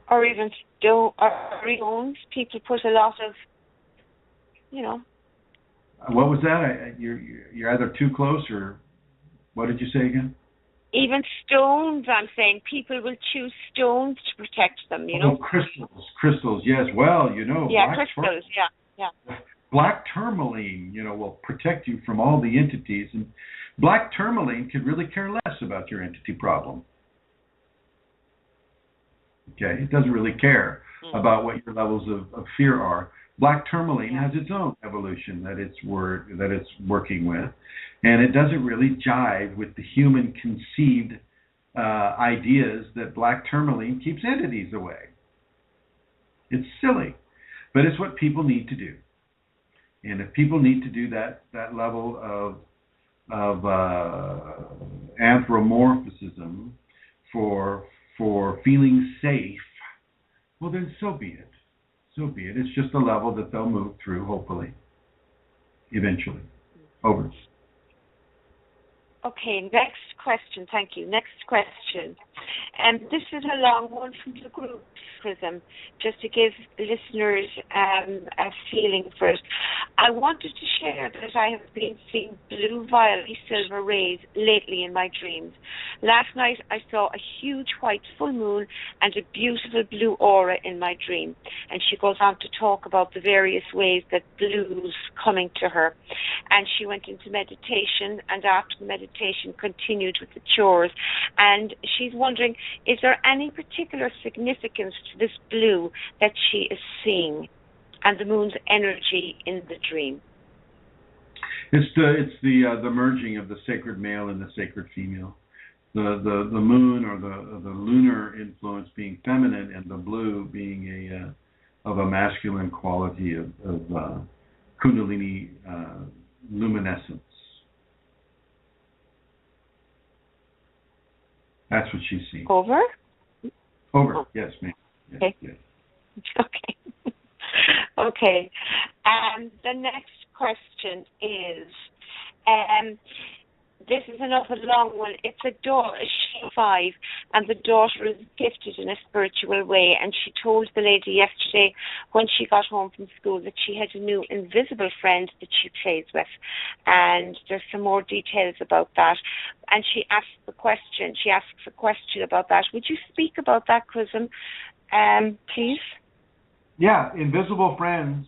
Speaker 3: Or even stones. People put a lot of,
Speaker 2: What was that? You're either too close or what did you say again?
Speaker 3: Even stones, I'm saying. People will choose stones to protect them,
Speaker 2: Oh, crystals, yes. Well,
Speaker 3: Yeah, crystals, yeah.
Speaker 2: Black tourmaline, will protect you from all the entities. And black tourmaline could really care less about your entity problem. Okay, it doesn't really care about what your levels of fear are. Black tourmaline has its own evolution that it's working with, and it doesn't really jive with the human conceived ideas that black tourmaline keeps entities away. It's silly, but it's what people need to do. And if people need to do that level of anthropomorphism for feeling safe, well then so be it. So be it. It's just a level that they'll move through, hopefully, eventually. Over.
Speaker 3: Okay, next question. Thank you. Next question. This is a long one from the group, Chrism, just to give listeners a feeling for it. I wanted to share that I have been seeing blue, violet, silver rays lately in my dreams. Last night I saw a huge white full moon and a beautiful blue aura in my dream. And she goes on to talk about the various ways that blue's coming to her. And she went into meditation, and after the meditation continued with the chores. And she's wondering, is there any particular significance to this blue that she is seeing and the moon's energy in the dream?
Speaker 2: It's the merging of the sacred male and the sacred female. The moon or the lunar influence being feminine, and the blue being of a masculine quality of Kundalini luminescence. That's what she's seeing.
Speaker 3: Over?
Speaker 2: Over. Yes, ma'am. Yes,
Speaker 3: okay.
Speaker 2: Yes.
Speaker 3: Okay. Okay. The next question is, this is another long one. It's a daughter, she's 5, and the daughter is gifted in a spiritual way. And she told the lady yesterday when she got home from school that she had a new invisible friend that she plays with. And there's some more details about that. And she asks a question about that. Would you speak about that, Chrism, please?
Speaker 2: Yeah, invisible friends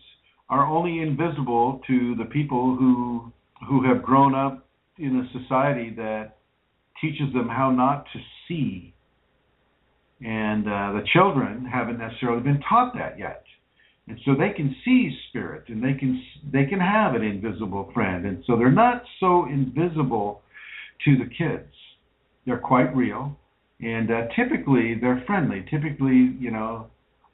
Speaker 2: are only invisible to the people who have grown up in a society that teaches them how not to see. And the children haven't necessarily been taught that yet. And so they can see spirit, and they can have an invisible friend. And so they're not so invisible to the kids. They're quite real. And typically they're friendly. Typically,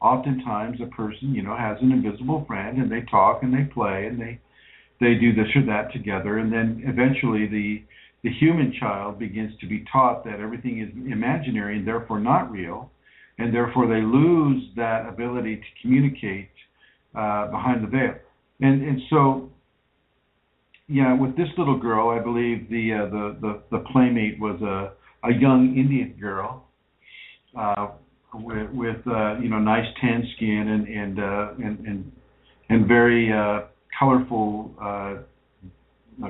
Speaker 2: oftentimes a person, has an invisible friend, and they talk and they play and they do this or that together, and then eventually the human child begins to be taught that everything is imaginary and therefore not real, and therefore they lose that ability to communicate behind the veil. And so, with this little girl, I believe the playmate was a young Indian girl with nice tan skin and very colorful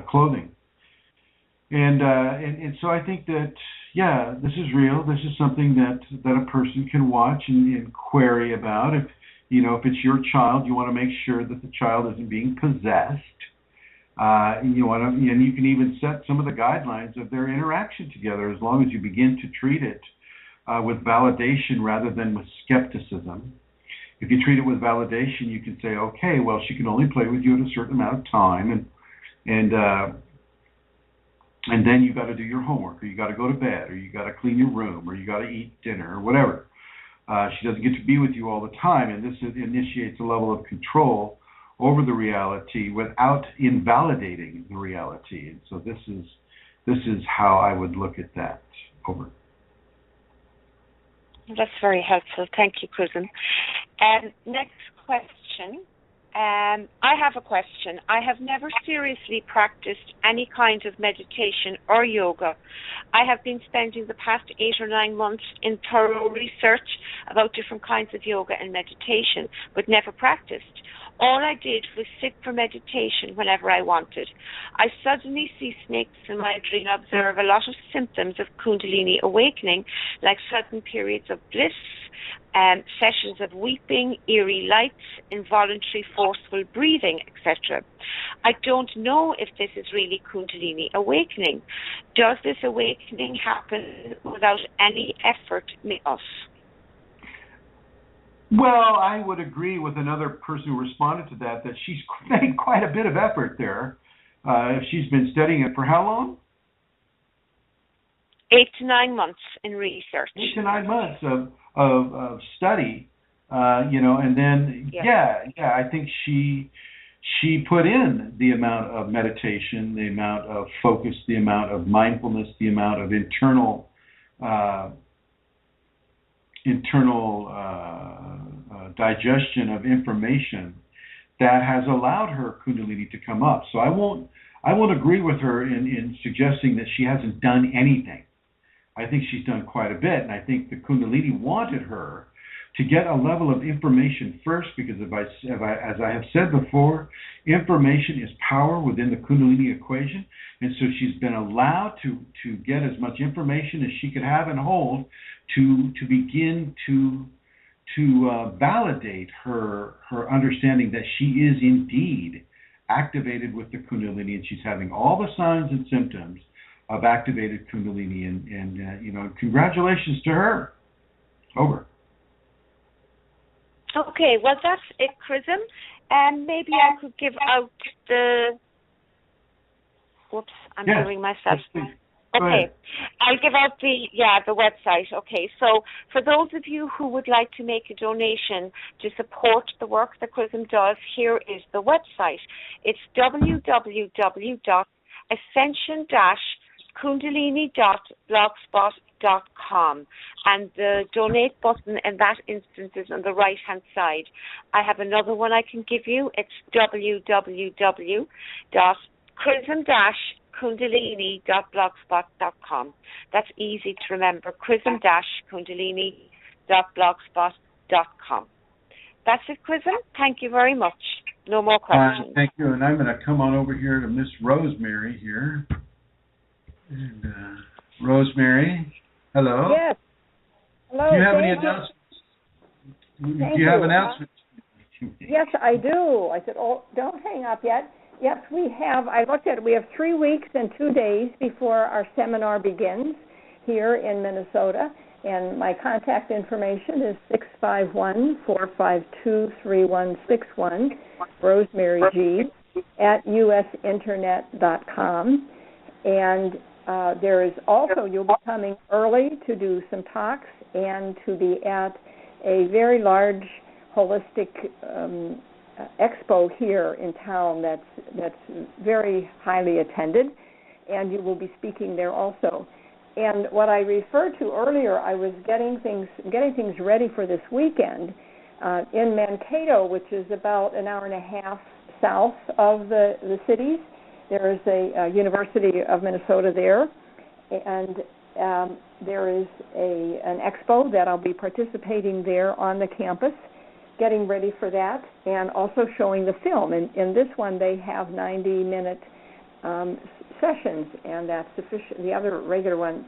Speaker 2: clothing, and so I think that this is real. This is something that a person can watch and query about. If it's your child, you want to make sure that the child isn't being possessed. And you can even set some of the guidelines of their interaction together, as long as you begin to treat it with validation rather than with skepticism. If you treat it with validation, you can say, okay, well, she can only play with you at a certain amount of time, and then you got to do your homework, or you got to go to bed, or you got to clean your room, or you got to eat dinner, or whatever. She doesn't get to be with you all the time, and this initiates a level of control over the reality without invalidating the reality. And so this is how I would look at that. Over.
Speaker 3: That's very helpful. Thank you, Chrism. Next question. I have a question. I have never seriously practiced any kind of meditation or yoga. I have been spending the past 8 or 9 months in thorough research about different kinds of yoga and meditation, but never practiced. All I did was sit for meditation whenever I wanted. I suddenly see snakes in my dream and observe a lot of symptoms of Kundalini awakening, like sudden periods of bliss, sessions of weeping, eerie lights, involuntary forceful breathing, etc. I don't know if this is really Kundalini awakening. Does this awakening happen without any effort from us?
Speaker 7: Well, I would agree with another person who responded to that she's made quite a bit of effort there. If she's been studying it for how long?
Speaker 3: 8 to 9 months in research.
Speaker 7: 8 to 9 months of study, and then I think she put in the amount of meditation, the amount of focus, the amount of mindfulness, the amount of internal digestion of information that has allowed her Kundalini to come up. So I won't agree with her in suggesting that she hasn't done anything. I think she's done quite a bit, and I think the Kundalini wanted her to get a level of information first, because as I have said before, information is power within the Kundalini equation, and so she's been allowed to get as much information as she could have and hold to begin to validate her understanding that she is indeed activated with the Kundalini, and she's having all the signs and symptoms of activated Kundalini, and congratulations to her. Over.
Speaker 3: Okay, well, that's it, Chrism. And maybe I could give out the... Whoops, I'm doing myself.
Speaker 7: Yes,
Speaker 3: okay, I'll give out the website. Okay, so for those of you who would like to make a donation to support the work that Chrism does, here is the website. It's www.ascension-kundalini.blogspot.com, and the donate button in that instance is on the right hand side. I have another one I can give you. It's www.chrism-kundalini.blogspot.com. That's easy to remember. chrism-kundalini.blogspot.com. That's it, Chrism. Thank you very much. No more questions.
Speaker 7: Thank you. And I'm going to come on over here to Miss Rosemary here. And Rosemary, hello.
Speaker 6: Yes. Hello.
Speaker 7: Do you have any announcements? Do you have announcements?
Speaker 6: Yes, I do. I said, don't hang up yet. Yes, we have. I looked at it. We have 3 weeks and 2 days before our seminar begins here in Minnesota. And my contact information is 651-452-3161, Rosemary G, at usinternet.com. And there is also, you'll be coming early to do some talks and to be at a very large holistic expo here in town that's very highly attended, and you will be speaking there also. And what I referred to earlier, I was getting things ready for this weekend in Mankato, which is about an hour and a half south of the cities. There is a University of Minnesota there, and there is an expo that I'll be participating there on the campus, getting ready for that, and also showing the film. And in this one, they have 90-minute sessions, and that's sufficient. The other regular ones,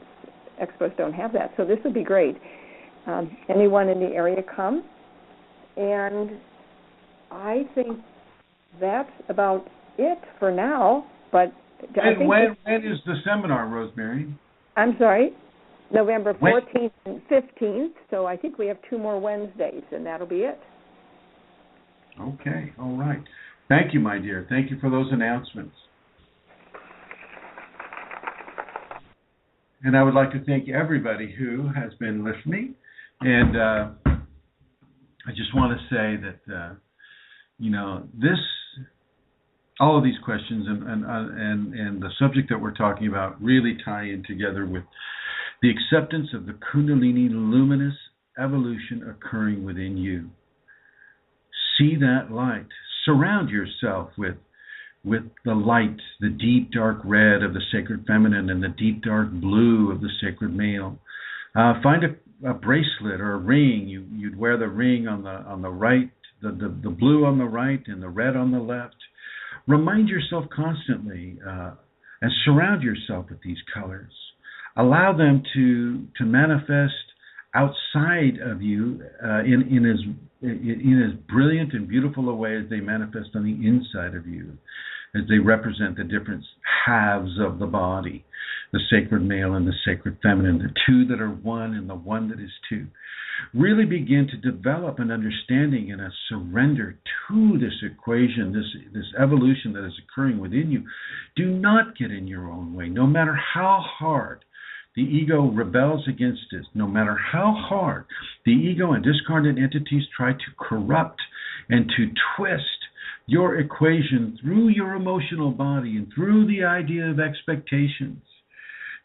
Speaker 6: expos don't have that, so this would be great. Anyone in the area, come. And I think that's about it for now. But
Speaker 7: when is the seminar, Rosemary?
Speaker 6: I'm sorry, November 14th and 15th. So I think we have 2 more Wednesdays, and that'll be it.
Speaker 7: Okay, all right. Thank you, my dear. Thank you for those announcements. And I would like to thank everybody who has been listening. And I just want to say that, all of these questions and the subject that we're talking about really tie in together with the acceptance of the Kundalini luminous evolution occurring within you. See that light. Surround yourself with the light, the deep dark red of the sacred feminine and the deep dark blue of the sacred male. Find a bracelet or a ring. You'd wear the ring on the right, the blue on the right and the red on the left. Remind yourself constantly and surround yourself with these colors. Allow them to manifest outside of you in as brilliant and beautiful a way as they manifest on the inside of you, as they represent the different halves of the body. the sacred male and the sacred feminine, the two that are one and the one that is two. Really begin to develop an understanding and a surrender to this equation, this evolution that is occurring within you. Do not get in your own way, no matter how hard the ego rebels against it, no matter how hard the ego and discarnate entities try to corrupt and to twist your equation through your emotional body and through the idea of expectations.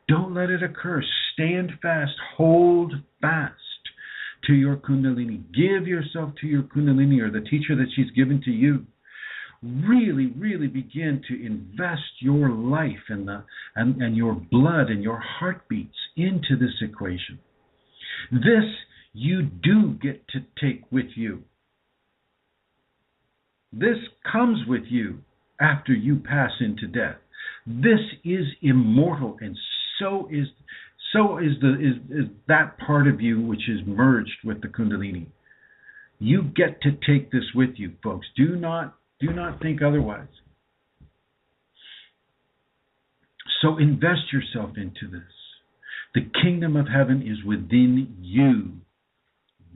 Speaker 7: Don't let it occur. Stand fast. Hold fast to your Kundalini. Give yourself to your Kundalini, or the teacher that she's given to you. Really, really begin to invest your life and your blood and your heartbeats into this equation. This you do get to take with you. This comes with you after you pass into death. This is immortal, and so is that part of you which is merged with the Kundalini. You get to take this with you, folks. Do not think otherwise. So invest yourself into this. The kingdom of heaven is within you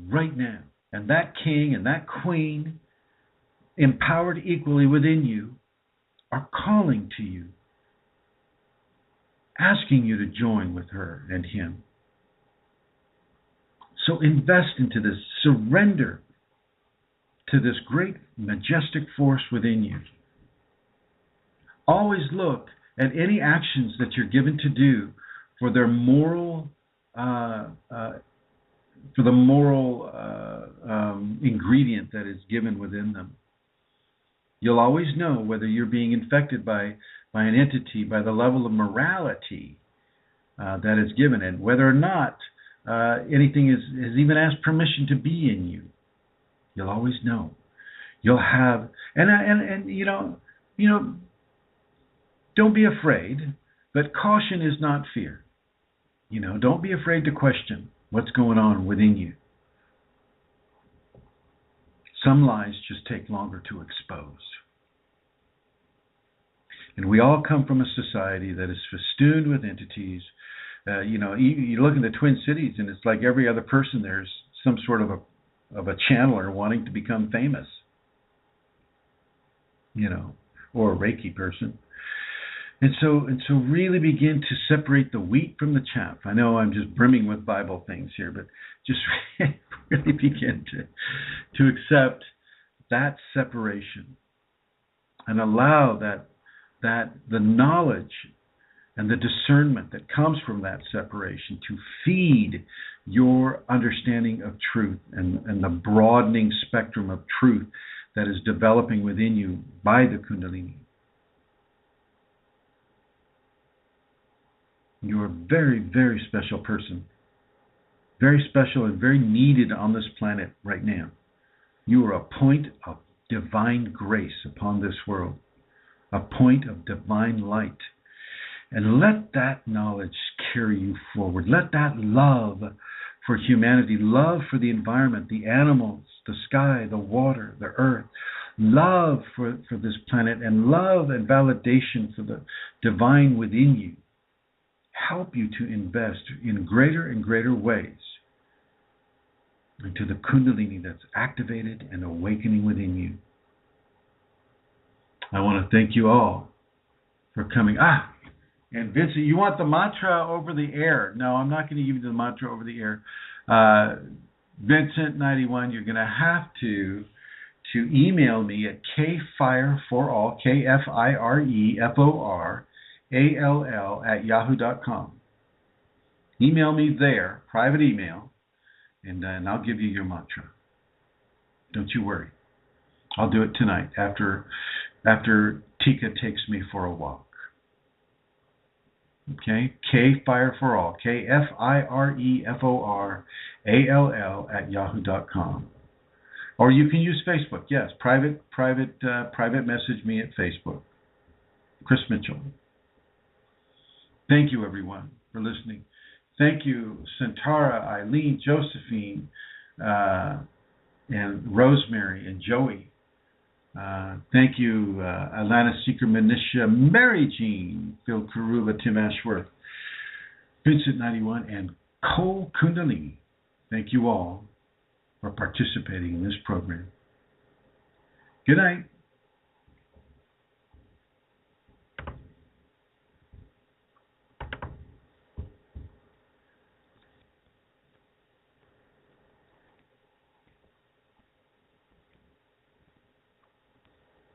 Speaker 7: right now. And that king and that queen, empowered equally within you, are calling to you, asking you to join with her and him. So invest into this. Surrender to this great, majestic force within you. Always look at any actions that you're given to do for their moral, ingredient that is given within them. You'll always know whether you're being infected by an entity, by the level of morality that is given, and whether or not anything has even asked permission to be in you. You'll always know. You'll have, and you know, don't be afraid, but caution is not fear. Don't be afraid to question what's going on within you. Some lies just take longer to expose. And we all come from a society that is festooned with entities. You look in the Twin Cities, and it's like every other person there's some sort of a channeler wanting to become famous, or a Reiki person. And so really begin to separate the wheat from the chaff. I know I'm just brimming with Bible things here, but just really begin to accept that separation and allow that the knowledge and the discernment that comes from that separation to feed your understanding of truth and the broadening spectrum of truth that is developing within you by the Kundalini. You're a very, very special person. Very special and very needed on this planet right now. You are a point of divine grace upon this world. A point of divine light. And let that knowledge carry you forward. Let that love for humanity, love for the environment, the animals, the sky, the water, the earth, love for this planet, and love and validation for the divine within you help you to invest in greater and greater ways into the Kundalini that's activated and awakening within you. I want to thank you all for coming. And Vincent, you want the mantra over the air? No, I'm not going to give you the mantra over the air. Vincent91, you're going to have to email me at kfireforall, KFIREFORALL @yahoo.com. Email me there, private email, and I'll give you your mantra. Don't you worry. I'll do it tonight after Tika takes me for a walk. Okay? kfireforall, KFIREFORALL @yahoo.com. Or you can use Facebook. Yes, private message me at Facebook. Chris Mitchell. Thank you, everyone, for listening. Thank you, Santara, Eileen, Josephine, and Rosemary, and Joey. Thank you, Alana Seeker, Manisha, Mary Jean, Phil Karula, Tim Ashworth, Vincent91, and Cole Kundalini. Thank you all for participating in this program. Good night.